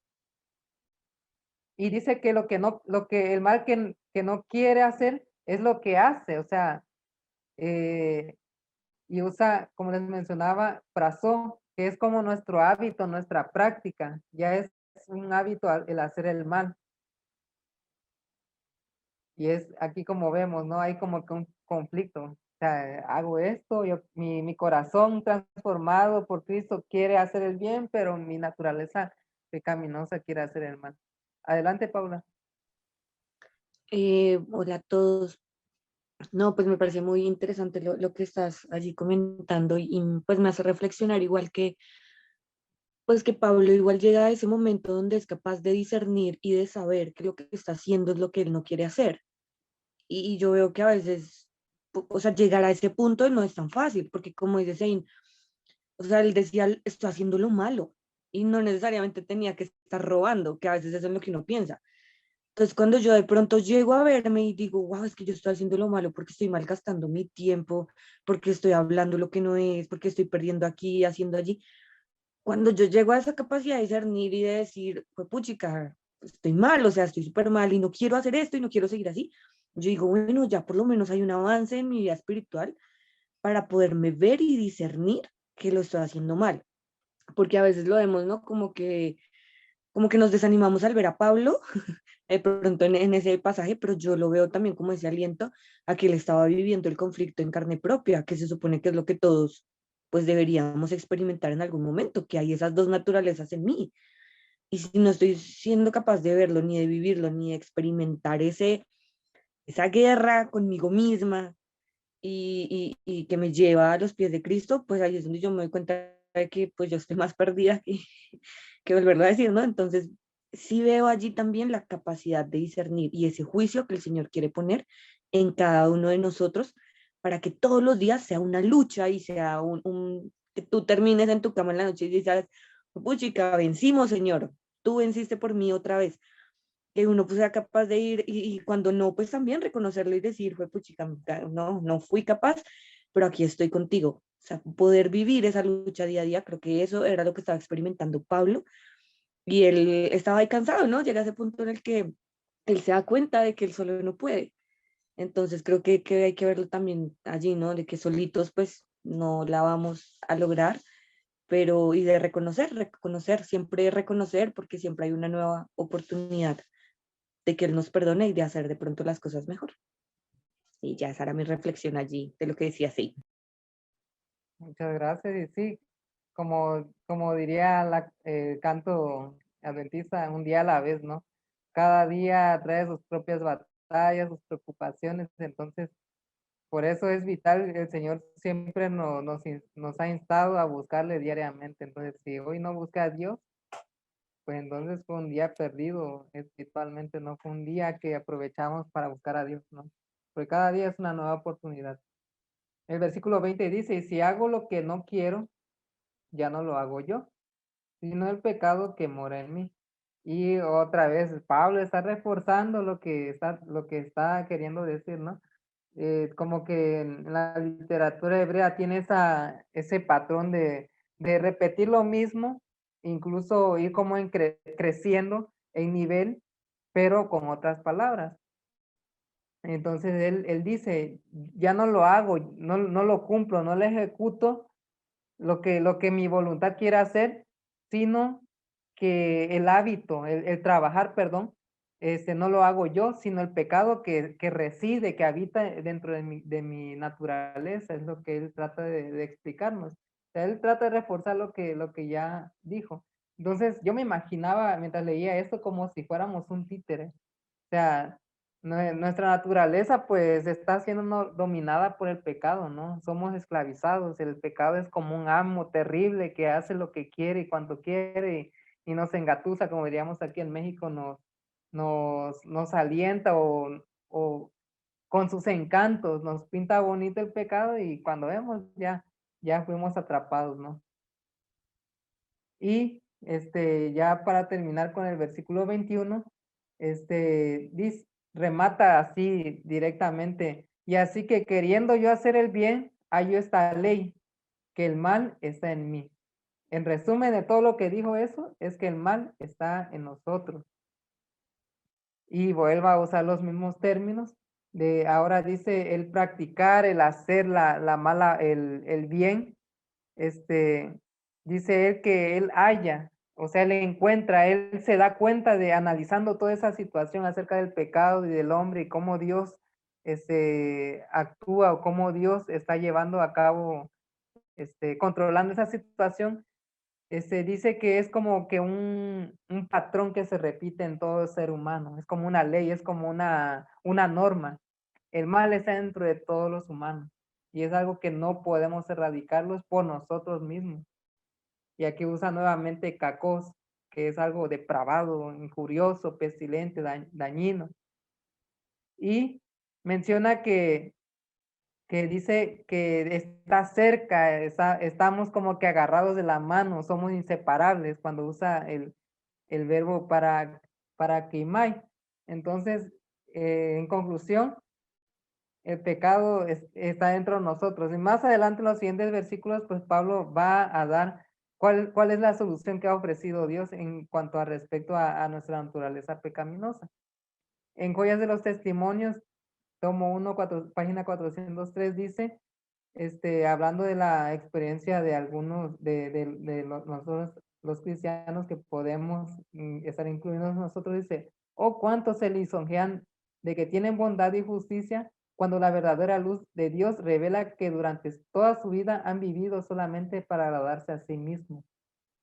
Y dice que el mal que no quiere hacer es lo que hace, o sea, eh, y usa, como les mencionaba, frazón, que es como nuestro hábito, nuestra práctica, ya es un hábito el hacer el mal. Y es aquí como vemos, ¿no? Hay como que un conflicto. O sea, hago esto, mi corazón transformado por Cristo quiere hacer el bien, pero mi naturaleza pecaminosa quiere hacer el mal. Adelante, Paula. Hola a todos. No, pues me parece muy interesante lo que estás allí comentando y pues me hace reflexionar igual que, pues que Pablo igual llega a ese momento donde es capaz de discernir y de saber que lo que está haciendo es lo que él no quiere hacer. Y yo veo que a veces, o sea, llegar a ese punto no es tan fácil, porque como dice Zane, o sea, él decía, estoy haciendo lo malo y no necesariamente tenía que estar robando, que a veces eso es lo que uno piensa. Entonces, cuando yo de pronto llego a verme y digo, wow, es que yo estoy haciendo lo malo porque estoy malgastando mi tiempo, porque estoy hablando lo que no es, porque estoy perdiendo aquí, haciendo allí. Cuando yo llego a esa capacidad de discernir y de decir, pues puchica, estoy mal, o sea, estoy súper mal y no quiero hacer esto y no quiero seguir así, yo digo, bueno, ya por lo menos hay un avance en mi vida espiritual para poderme ver y discernir que lo estoy haciendo mal. Porque a veces lo vemos, ¿no? Como que nos desanimamos al ver a Pablo de pronto en ese pasaje, pero yo lo veo también como ese aliento a que él estaba viviendo el conflicto en carne propia, que se supone que es lo que todos pues deberíamos experimentar en algún momento, que hay esas dos naturalezas en mí. Y si no estoy siendo capaz de verlo, ni de vivirlo, ni de experimentar esa guerra conmigo misma y que me lleva a los pies de Cristo, pues ahí es donde yo me doy cuenta de que pues yo estoy más perdida que volverlo a decir, ¿no? Entonces, sí veo allí también la capacidad de discernir y ese juicio que el Señor quiere poner en cada uno de nosotros para que todos los días sea una lucha y sea que tú termines en tu cama en la noche y dices, puchica, vencimos, Señor, tú venciste por mí otra vez. Que uno pues sea capaz de ir y cuando no, pues también reconocerlo y decir, fue puchica, no fui capaz, pero aquí estoy contigo. O sea, poder vivir esa lucha día a día, creo que eso era lo que estaba experimentando Pablo y él estaba ahí cansado, ¿no? Llega a ese punto en el que él se da cuenta de que él solo no puede. Entonces creo que hay que verlo también allí, ¿no? De que solitos pues no la vamos a lograr, pero y de reconocer, siempre reconocer porque siempre hay una nueva oportunidad de que Él nos perdone y de hacer de pronto las cosas mejor. Y ya esa era mi reflexión allí de lo que decía, sí. Muchas gracias. Y sí, como diría el canto adventista, un día a la vez, ¿no? Cada día trae sus propias batallas, sus preocupaciones, entonces por eso es vital, el Señor siempre nos ha instado a buscarle diariamente. Entonces, si hoy no busca a Dios, pues entonces fue un día perdido espiritualmente, no fue un día que aprovechamos para buscar a Dios, ¿no? Porque cada día es una nueva oportunidad. El versículo 20 dice, y si hago lo que no quiero, ya no lo hago yo, sino el pecado que mora en mí. Y otra vez, Pablo está reforzando lo que está queriendo decir, ¿no? Como que en la literatura hebrea tiene ese patrón de repetir lo mismo, incluso ir como creciendo en nivel, pero con otras palabras. Entonces él dice, ya no lo hago, no lo cumplo, no lo ejecuto lo que mi voluntad quiere hacer, sino que el hábito, el trabajar, perdón, no lo hago yo, sino el pecado que reside, que habita dentro de mi naturaleza, es lo que él trata de explicarnos. O sea, él trata de reforzar lo que ya dijo. Entonces, yo me imaginaba mientras leía esto como si fuéramos un títere. O sea, nuestra naturaleza pues está siendo dominada por el pecado, ¿no? Somos esclavizados, el pecado es como un amo terrible que hace lo que quiere y cuando quiere y nos engatusa, como diríamos aquí en México, nos alienta o con sus encantos nos pinta bonito el pecado y cuando vemos ya fuimos atrapados, ¿no? Y ya para terminar con el versículo 21, remata así directamente, y así que queriendo yo hacer el bien, hallo esta ley, que el mal está en mí. En resumen de todo lo que dijo eso, es que el mal está en nosotros. Y vuelva a usar los mismos términos, de ahora dice el practicar, el hacer la mala, el bien, dice él que él halla, o sea, él encuentra, él se da cuenta de analizando toda esa situación acerca del pecado y del hombre y cómo Dios actúa o cómo Dios está llevando a cabo, controlando esa situación. Dice que es como que un patrón que se repite en todo ser humano, es como una ley, es como una norma. El mal está dentro de todos los humanos y es algo que no podemos erradicarlos por nosotros mismos. Y aquí usa nuevamente cacos, que es algo depravado, injurioso, pestilente, dañino. Y menciona que dice que está cerca, estamos como que agarrados de la mano, somos inseparables cuando usa el verbo para quimai. Entonces, en conclusión, el pecado está dentro de nosotros. Y más adelante en los siguientes versículos, pues Pablo va a dar cuál es la solución que ha ofrecido Dios en cuanto a respecto a nuestra naturaleza pecaminosa. En Joyas de los Testimonios, tomo 1, página 403, dice, hablando de la experiencia de algunos, nosotros los cristianos que podemos estar incluidos nosotros, dice, oh, cuántos se lisonjean de que tienen bondad y justicia, cuando la verdadera luz de Dios revela que durante toda su vida han vivido solamente para agradarse a sí mismos.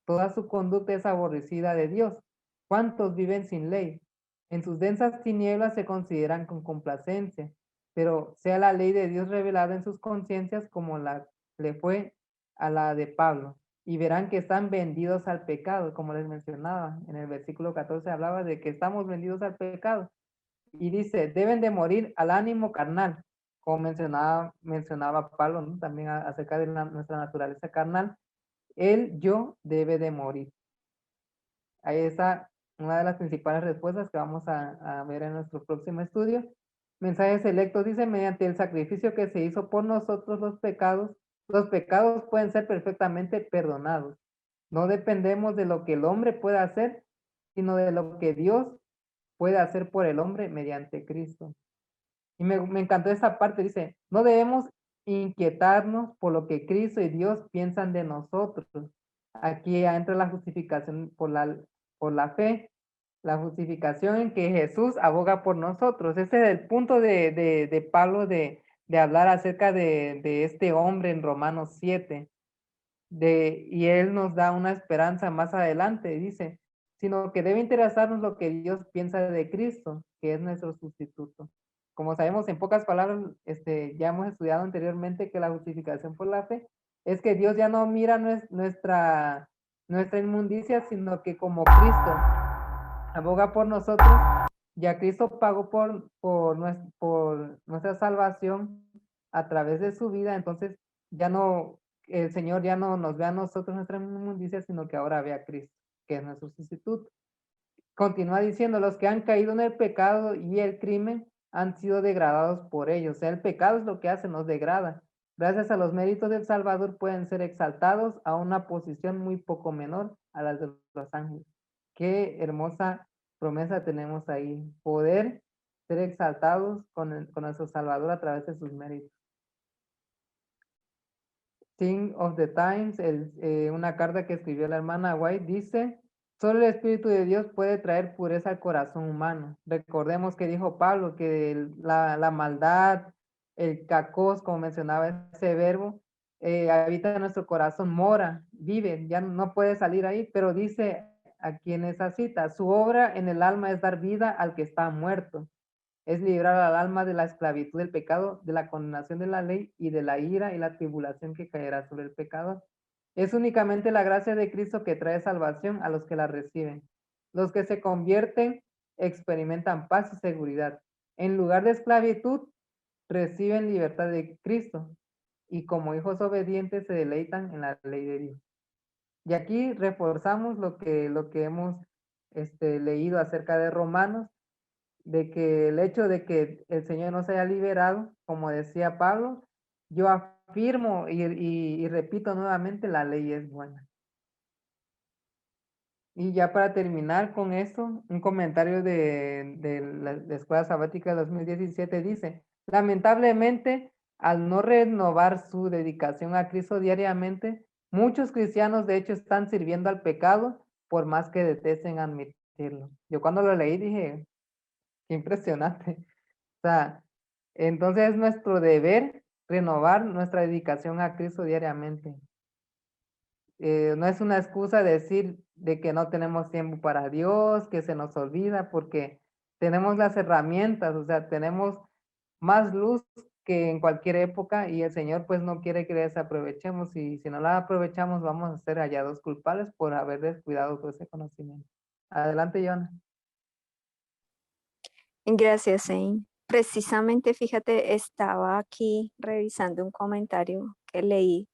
Toda su conducta es aborrecida de Dios. ¿Cuántos viven sin ley? En sus densas tinieblas se consideran con complacencia, pero sea la ley de Dios revelada en sus conciencias como le fue a la de Pablo. Y verán que están vendidos al pecado, como les mencionaba. En el versículo 14 hablaba de que estamos vendidos al pecado. Y dice, deben de morir al ánimo carnal, como mencionaba Pablo, ¿no? También acerca de nuestra naturaleza carnal. El yo debe de morir. Ahí está una de las principales respuestas que vamos a ver en nuestro próximo estudio. Mensajes selectos dice, mediante el sacrificio que se hizo por nosotros los pecados pueden ser perfectamente perdonados. No dependemos de lo que el hombre pueda hacer, sino de lo que Dios puede hacer por el hombre mediante Cristo. Y me encantó esta parte, dice, no debemos inquietarnos por lo que Cristo y Dios piensan de nosotros. Aquí entra la justificación por la fe, la justificación en que Jesús aboga por nosotros. Ese es el punto de Pablo de hablar acerca de este hombre en Romanos 7. Y él nos da una esperanza más adelante, dice, sino que debe interesarnos lo que Dios piensa de Cristo, que es nuestro sustituto. Como sabemos, en pocas palabras, ya hemos estudiado anteriormente que la justificación por la fe es que Dios ya no mira nuestra inmundicia, sino que como Cristo aboga por nosotros, ya Cristo pagó por nuestra salvación a través de su vida, entonces ya no, el Señor ya no nos ve a nosotros nuestra inmundicia, sino que ahora ve a Cristo, que es nuestro sustituto. Continúa diciendo, los que han caído en el pecado y el crimen han sido degradados por ellos. O sea, el pecado es lo que hace, nos degrada. Gracias a los méritos del Salvador pueden ser exaltados a una posición muy poco menor a la de los ángeles. Qué hermosa promesa tenemos ahí. Poder ser exaltados con nuestro Salvador a través de sus méritos. Thing of the Times, una carta que escribió la hermana White, dice, solo el Espíritu de Dios puede traer pureza al corazón humano. Recordemos que dijo Pablo que la maldad, el cacos, como mencionaba ese verbo, habita en nuestro corazón, mora, vive, ya no puede salir ahí, pero dice aquí en esa cita, su obra en el alma es dar vida al que está muerto. Es librar al alma de la esclavitud del pecado, de la condenación de la ley y de la ira y la tribulación que caerá sobre el pecador. Es únicamente la gracia de Cristo que trae salvación a los que la reciben. Los que se convierten experimentan paz y seguridad. En lugar de esclavitud, reciben libertad de Cristo y como hijos obedientes se deleitan en la ley de Dios. Y aquí reforzamos lo que hemos leído acerca de Romanos, de que el hecho de que el Señor nos haya liberado, como decía Pablo, yo afirmo y repito nuevamente, la ley es buena. Y ya para terminar con esto, un comentario de la Escuela Sabática de 2017 dice, lamentablemente, al no renovar su dedicación a Cristo diariamente, muchos cristianos de hecho están sirviendo al pecado por más que detesten admitirlo. Yo cuando lo leí dije, qué impresionante. O sea, entonces es nuestro deber renovar nuestra dedicación a Cristo diariamente. No es una excusa decir de que no tenemos tiempo para Dios, que se nos olvida, porque tenemos las herramientas, o sea, tenemos más luz que en cualquier época y el Señor pues no quiere que desaprovechemos y si no la aprovechamos vamos a ser hallados culpables por haber descuidado todo ese conocimiento. Adelante, Joana. Gracias, Zane. Precisamente, fíjate, estaba aquí revisando un comentario que leí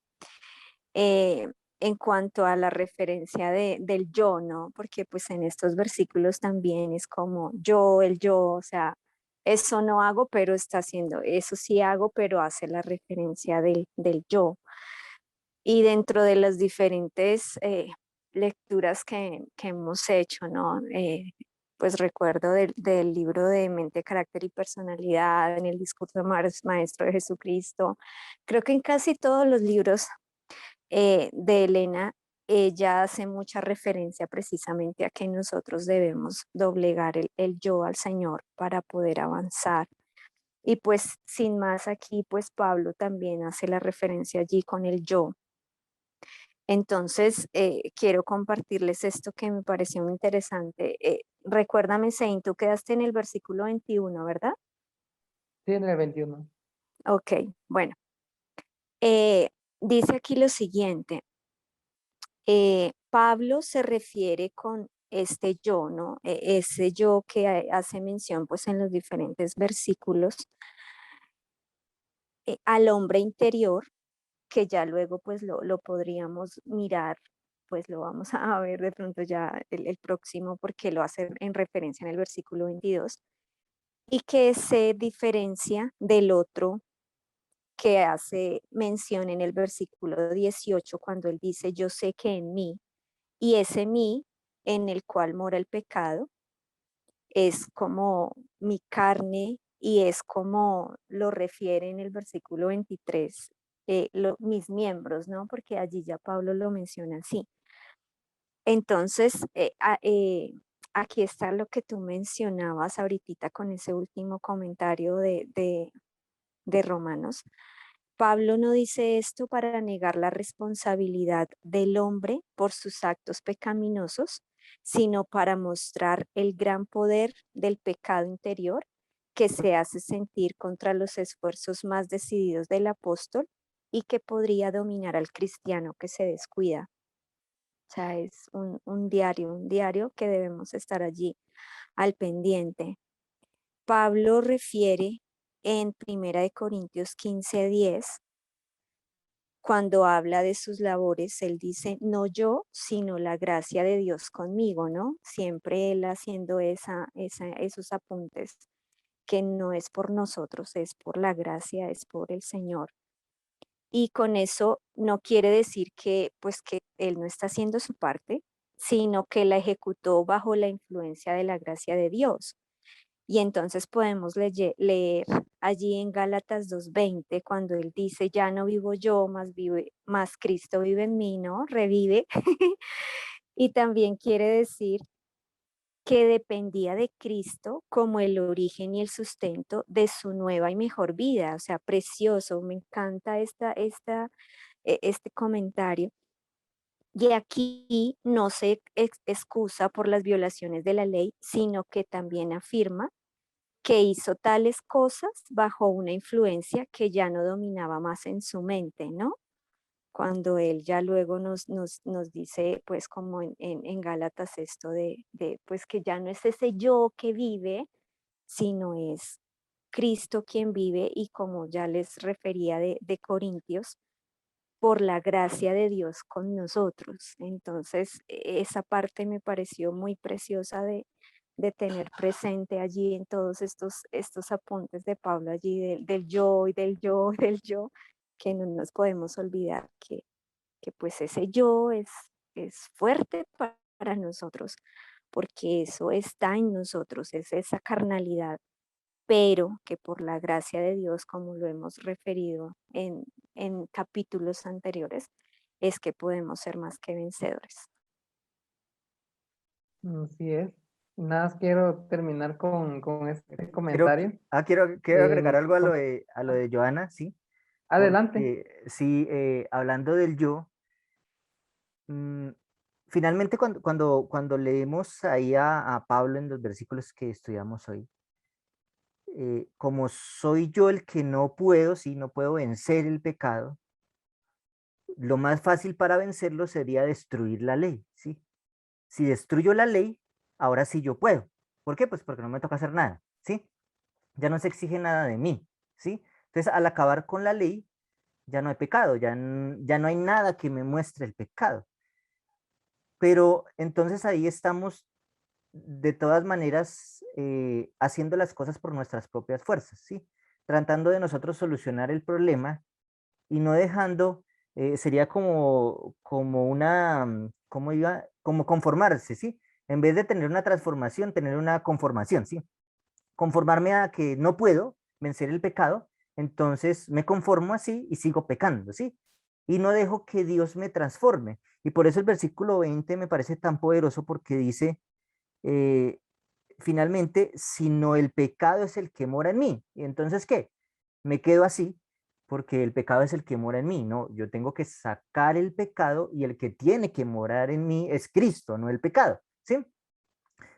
en cuanto a la referencia del yo, ¿no? Porque pues en estos versículos también es como yo, el yo, o sea, eso no hago, pero está haciendo, eso sí hago, pero hace la referencia del yo. Y dentro de las diferentes lecturas que hemos hecho, ¿no? Pues recuerdo del libro de Mente, Carácter y Personalidad, en el discurso maestro de Jesucristo. Creo que en casi todos los libros de Elena, ella hace mucha referencia precisamente a que nosotros debemos doblegar el yo al Señor para poder avanzar. Y pues sin más aquí, pues Pablo también hace la referencia allí con el yo. Entonces, quiero compartirles esto que me pareció muy interesante. Recuérdame, Sein, tú quedaste en el versículo 21, ¿verdad? Sí, en el 21. Ok, bueno. Dice aquí lo siguiente. Pablo se refiere con este yo, ¿no? Ese yo que hace mención pues en los diferentes versículos al hombre interior, que ya luego pues lo podríamos mirar, pues lo vamos a ver de pronto ya el próximo porque lo hace en referencia en el versículo 22, y que se diferencia del otro que hace mención en el versículo 18 cuando él dice, yo sé que en mí, y ese mí en el cual mora el pecado es como mi carne y es como lo refiere en el versículo 23, mis miembros, ¿no? Porque allí ya Pablo lo menciona así. Entonces, aquí está lo que tú mencionabas ahorita con ese último comentario de Romanos. Pablo no dice esto para negar la responsabilidad del hombre por sus actos pecaminosos, sino para mostrar el gran poder del pecado interior que se hace sentir contra los esfuerzos más decididos del apóstol y que podría dominar al cristiano que se descuida. O sea, es un diario que debemos estar allí al pendiente. Pablo refiere en 1 Corintios 15:10, cuando habla de sus labores, él dice, no yo, sino la gracia de Dios conmigo, ¿no? Siempre él haciendo esos apuntes, que no es por nosotros, es por la gracia, es por el Señor. Y con eso no quiere decir que, pues, que él no está haciendo su parte, sino que la ejecutó bajo la influencia de la gracia de Dios. Y entonces podemos leer allí en Gálatas 2:20, cuando él dice, ya no vivo yo, más Cristo vive en mí, ¿no? Revive. Y también quiere decir que dependía de Cristo como el origen y el sustento de su nueva y mejor vida. O sea, precioso, me encanta este comentario. Y aquí no se excusa por las violaciones de la ley, sino que también afirma que hizo tales cosas bajo una influencia que ya no dominaba más en su mente, ¿no? Cuando él ya luego nos dice, pues como en Gálatas esto pues que ya no es ese yo que vive, sino es Cristo quien vive y como ya les refería de Corintios, por la gracia de Dios con nosotros. Entonces, esa parte me pareció muy preciosa de tener presente allí en todos estos apuntes de Pablo allí del yo y del yo, del yo, que no nos podemos olvidar que pues ese yo es fuerte para nosotros, porque eso está en nosotros, es esa carnalidad, pero que por la gracia de Dios, como lo hemos referido en capítulos anteriores, es que podemos ser más que vencedores. Así es. Nada más quiero terminar con este Quiero, comentario. quiero agregar algo Com- a lo de Joana, ¿sí? Adelante. Porque sí, hablando del yo, mm, finalmente cuando leemos ahí a Pablo en los versículos que estudiamos hoy, como soy yo el que no puedo, sí, no puedo vencer el pecado, lo más fácil para vencerlo sería destruir la ley, ¿sí? Si destruyo la ley, ahora sí yo puedo. ¿Por qué? Pues porque no me toca hacer nada, ¿sí? Ya no se exige nada de mí, ¿sí? Entonces, al acabar con la ley, ya no hay pecado, ya no hay nada que me muestre el pecado. Pero entonces ahí estamos de todas maneras haciendo las cosas por nuestras propias fuerzas, ¿sí? Tratando de nosotros solucionar el problema y no dejando, sería como una, ¿cómo iba? Como conformarse, ¿sí? En vez de tener una transformación, tener una conformación, ¿sí? Conformarme a que no puedo vencer el pecado, entonces me conformo así y sigo pecando, ¿sí? Y no dejo que Dios me transforme. Y por eso el versículo 20 me parece tan poderoso porque dice, eh, finalmente, sino el pecado es el que mora en mí. ¿Y entonces qué? Me quedo así porque el pecado es el que mora en mí, ¿no? Yo tengo que sacar el pecado y el que tiene que morar en mí es Cristo, no el pecado, ¿sí?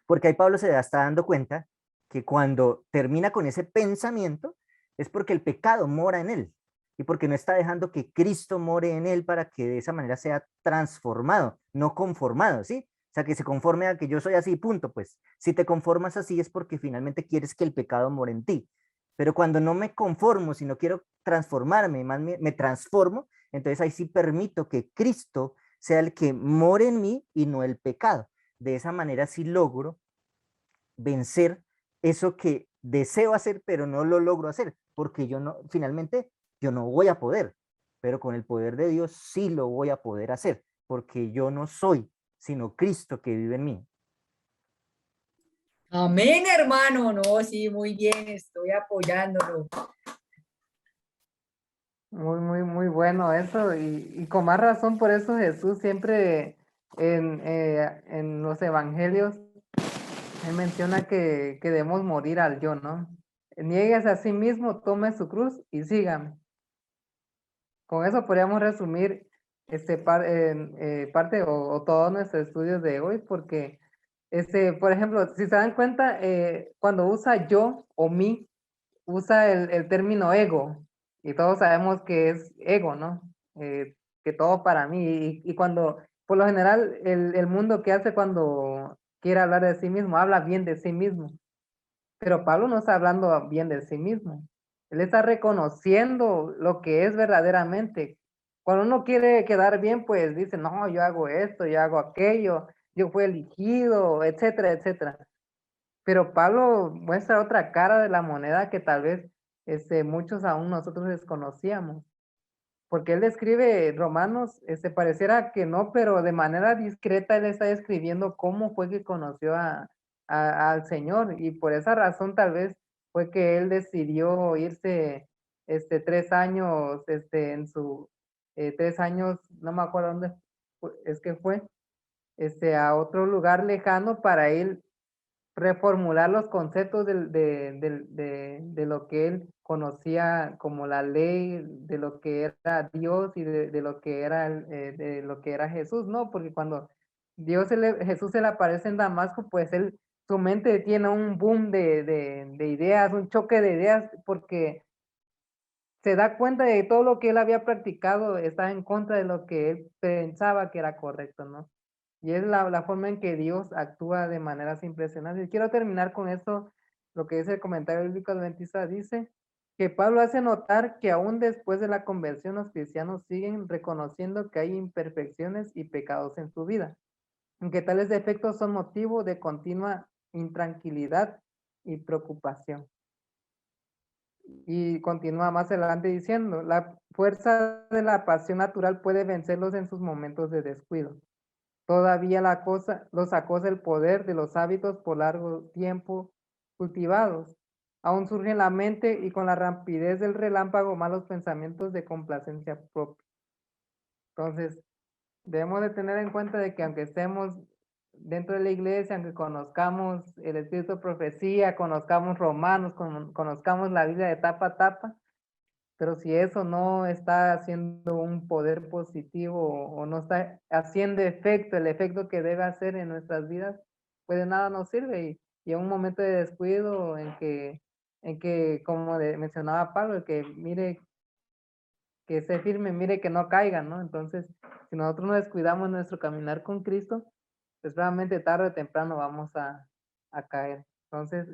Porque ahí Pablo se está dando cuenta que cuando termina con ese pensamiento es porque el pecado mora en él y porque no está dejando que Cristo more en él para que de esa manera sea transformado, no conformado, ¿sí? O sea, que se conforme a que yo soy así, punto. Pues si te conformas así es porque finalmente quieres que el pecado more en ti. Pero cuando no me conformo, si no quiero transformarme, más me transformo, entonces ahí sí permito que Cristo sea el que more en mí y no el pecado. De esa manera sí logro vencer eso que deseo hacer, pero no lo logro hacer, porque yo no, finalmente, yo no voy a poder, pero con el poder de Dios sí lo voy a poder hacer, porque yo no soy, sino Cristo que vive en mí. Amén, hermano. No, sí, muy bien, estoy apoyándolo. Muy bueno eso. Y con más razón, por eso Jesús siempre en los evangelios él menciona que debemos morir al yo, ¿no? Niegues a sí mismo, tome su cruz y sígame. Con eso podríamos resumir parte o todos nuestros estudios de hoy, porque, por ejemplo, si se dan cuenta, cuando usa yo o mí, usa el término ego, y todos sabemos que es ego, ¿no? Que todo para mí, y cuando, por lo general, el mundo que hace cuando quiere hablar de sí mismo, habla bien de sí mismo, pero Pablo no está hablando bien de sí mismo. Él está reconociendo lo que es verdaderamente. Cuando uno quiere quedar bien, pues dice, no, yo hago esto, yo hago aquello, yo fui elegido, etcétera, etcétera. Pero Pablo muestra otra cara de la moneda que tal vez muchos aún nosotros desconocíamos. Porque él describe Romanos, pareciera que no, pero de manera discreta él está describiendo cómo fue que conoció al Señor, y por esa razón tal vez fue que él decidió irse 3 años, en su 3 años, no me acuerdo dónde es que fue, a otro lugar lejano para él reformular los conceptos de lo que él conocía como la ley, de lo que era Dios y de lo que era de lo que era Jesús, ¿no? Porque cuando Jesús se le aparece en Damasco, pues su mente tiene un boom de ideas, un choque de ideas, porque se da cuenta de que todo lo que él había practicado estaba en contra de lo que él pensaba que era correcto, ¿no? Y es la forma en que Dios actúa de maneras impresionantes. Y quiero terminar con esto, lo que dice el comentario bíblico adventista, dice que Pablo hace notar que aún después de la conversión los cristianos siguen reconociendo que hay imperfecciones y pecados en su vida, aunque tales defectos son motivo de continua intranquilidad y preocupación. Y continúa más adelante diciendo, la fuerza de la pasión natural puede vencerlos en sus momentos de descuido. Todavía los acosa el poder de los hábitos por largo tiempo cultivados. Aún surge en la mente y con la rapidez del relámpago malos pensamientos de complacencia propia. Entonces, debemos de tener en cuenta de que aunque estemos dentro de la iglesia, aunque conozcamos el espíritu de profecía, conozcamos Romanos, conozcamos la Biblia de tapa a tapa, pero si eso no está haciendo un poder positivo o no está haciendo efecto, el efecto que debe hacer en nuestras vidas, pues de nada nos sirve. Y en un momento de descuido en que como mencionaba Pablo, que mire, que esté firme, mire que no caiga, ¿no? Entonces, si nosotros no descuidamos nuestro caminar con Cristo, pues realmente tarde o temprano vamos a caer. Entonces,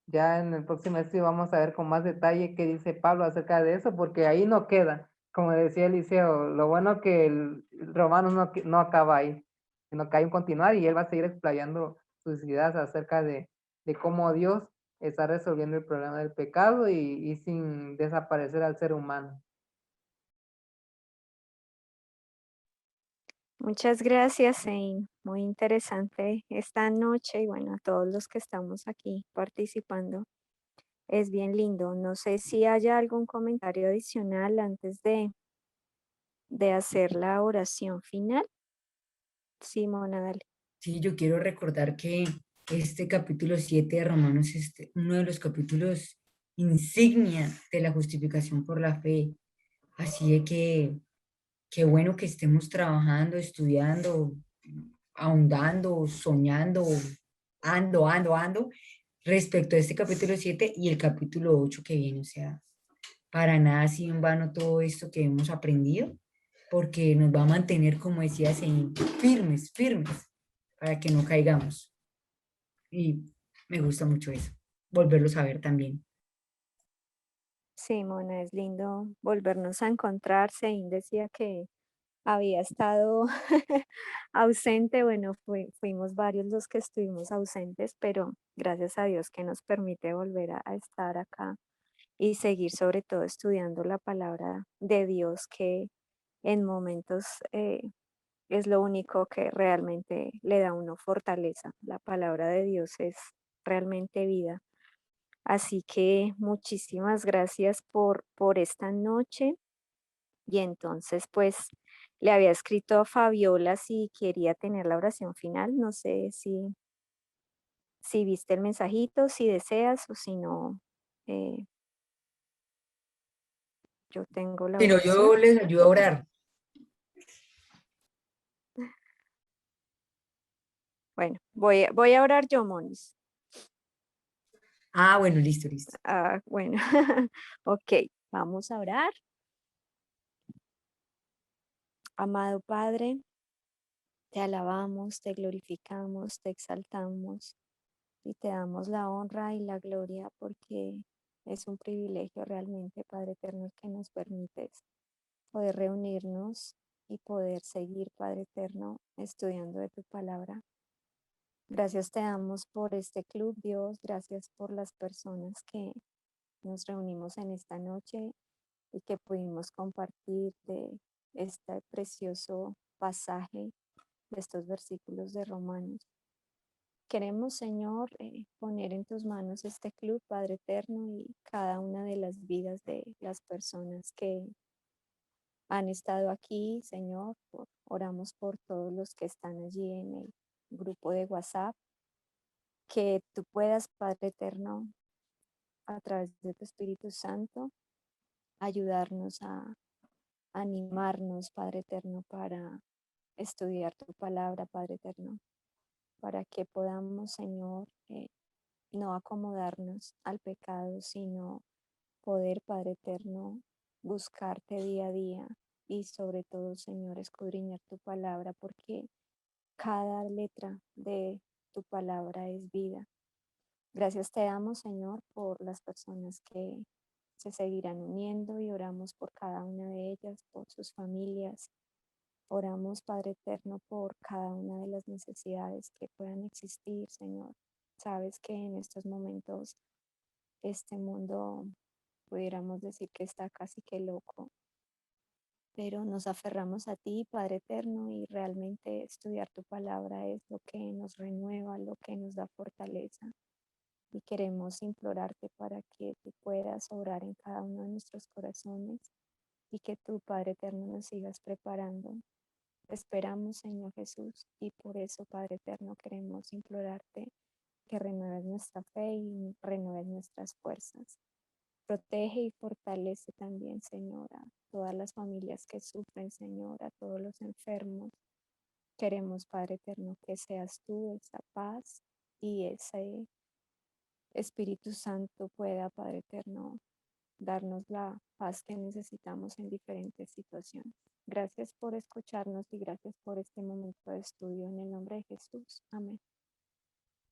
ya en el próximo estudio vamos a ver con más detalle qué dice Pablo acerca de eso, porque ahí no queda. Como decía Eliseo, lo bueno que el Romanos no acaba ahí, sino que hay un continuar y él va a seguir explayando sus ideas acerca de cómo Dios está resolviendo el problema del pecado y sin desaparecer al ser humano. Muchas gracias, Sein. Muy interesante esta noche y bueno, a todos los que estamos aquí participando. Es bien lindo. No sé si haya algún comentario adicional antes de hacer la oración final. Simona, dale. Sí, yo quiero recordar que este capítulo 7 de Romanos es uno de los capítulos insignia de la justificación por la fe. Así de que qué bueno que estemos trabajando, estudiando, ahondando, soñando, ando, respecto a este capítulo 7 y el capítulo 8 que viene. O sea, para nada ha sido en vano todo esto que hemos aprendido, porque nos va a mantener, como decías, firmes, firmes, para que no caigamos. Y me gusta mucho eso, volverlos a ver también. Sí, Mona, es lindo volvernos a encontrar. Sein decía que había estado ausente. Bueno, fuimos varios los que estuvimos ausentes, pero gracias a Dios que nos permite volver a estar acá y seguir sobre todo estudiando la palabra de Dios, que en momentos es lo único que realmente le da a uno fortaleza. La palabra de Dios es realmente vida. Así que muchísimas gracias por esta noche. Y entonces, pues, le había escrito a Fabiola si quería tener la oración final. No sé si viste el mensajito, si deseas o si no, eh, yo tengo la Si no, oración. yo les ayudo a orar. Bueno, voy a orar yo, Monis. Ah, bueno, listo, listo. Ah, bueno, ok, vamos a orar. Amado Padre, te alabamos, te glorificamos, te exaltamos y te damos la honra y la gloria porque es un privilegio realmente, Padre eterno, que nos permites poder reunirnos y poder seguir, Padre eterno, estudiando de tu palabra. Gracias te damos por este club, Dios. Gracias por las personas que nos reunimos en esta noche y que pudimos compartir de este precioso pasaje de estos versículos de Romanos. queremos, Señor, poner en tus manos este club, Padre eterno, y cada una de las vidas de las personas que han estado aquí, Señor. Oramos por todos los que están allí en el grupo de WhatsApp, que tú puedas, Padre eterno, a través de tu Espíritu Santo, ayudarnos a animarnos, Padre eterno, para estudiar tu palabra, Padre eterno, para que podamos, Señor, no acomodarnos al pecado, sino poder, Padre eterno, buscarte día a día y sobre todo, Señor, escudriñar tu palabra, porque cada letra de tu palabra es vida. Gracias te damos, Señor, por las personas que se seguirán uniendo y oramos por cada una de ellas, por sus familias. Oramos, Padre eterno, por cada una de las necesidades que puedan existir, Señor. Sabes que en estos momentos este mundo, pudiéramos decir que está casi que loco, pero nos aferramos a ti, Padre eterno, y realmente estudiar tu palabra es lo que nos renueva, lo que nos da fortaleza. Y queremos implorarte para que tú puedas obrar en cada uno de nuestros corazones y que tú, Padre eterno, nos sigas preparando. Te esperamos, Señor Jesús, y por eso, Padre eterno, queremos implorarte que renueves nuestra fe y renueves nuestras fuerzas. Protege y fortalece también, Señor, a todas las familias que sufren, Señor, a todos los enfermos. Queremos, Padre eterno, que seas tú esa paz y ese Espíritu Santo pueda, Padre eterno, darnos la paz que necesitamos en diferentes situaciones. Gracias por escucharnos y gracias por este momento de estudio en el nombre de Jesús. Amén.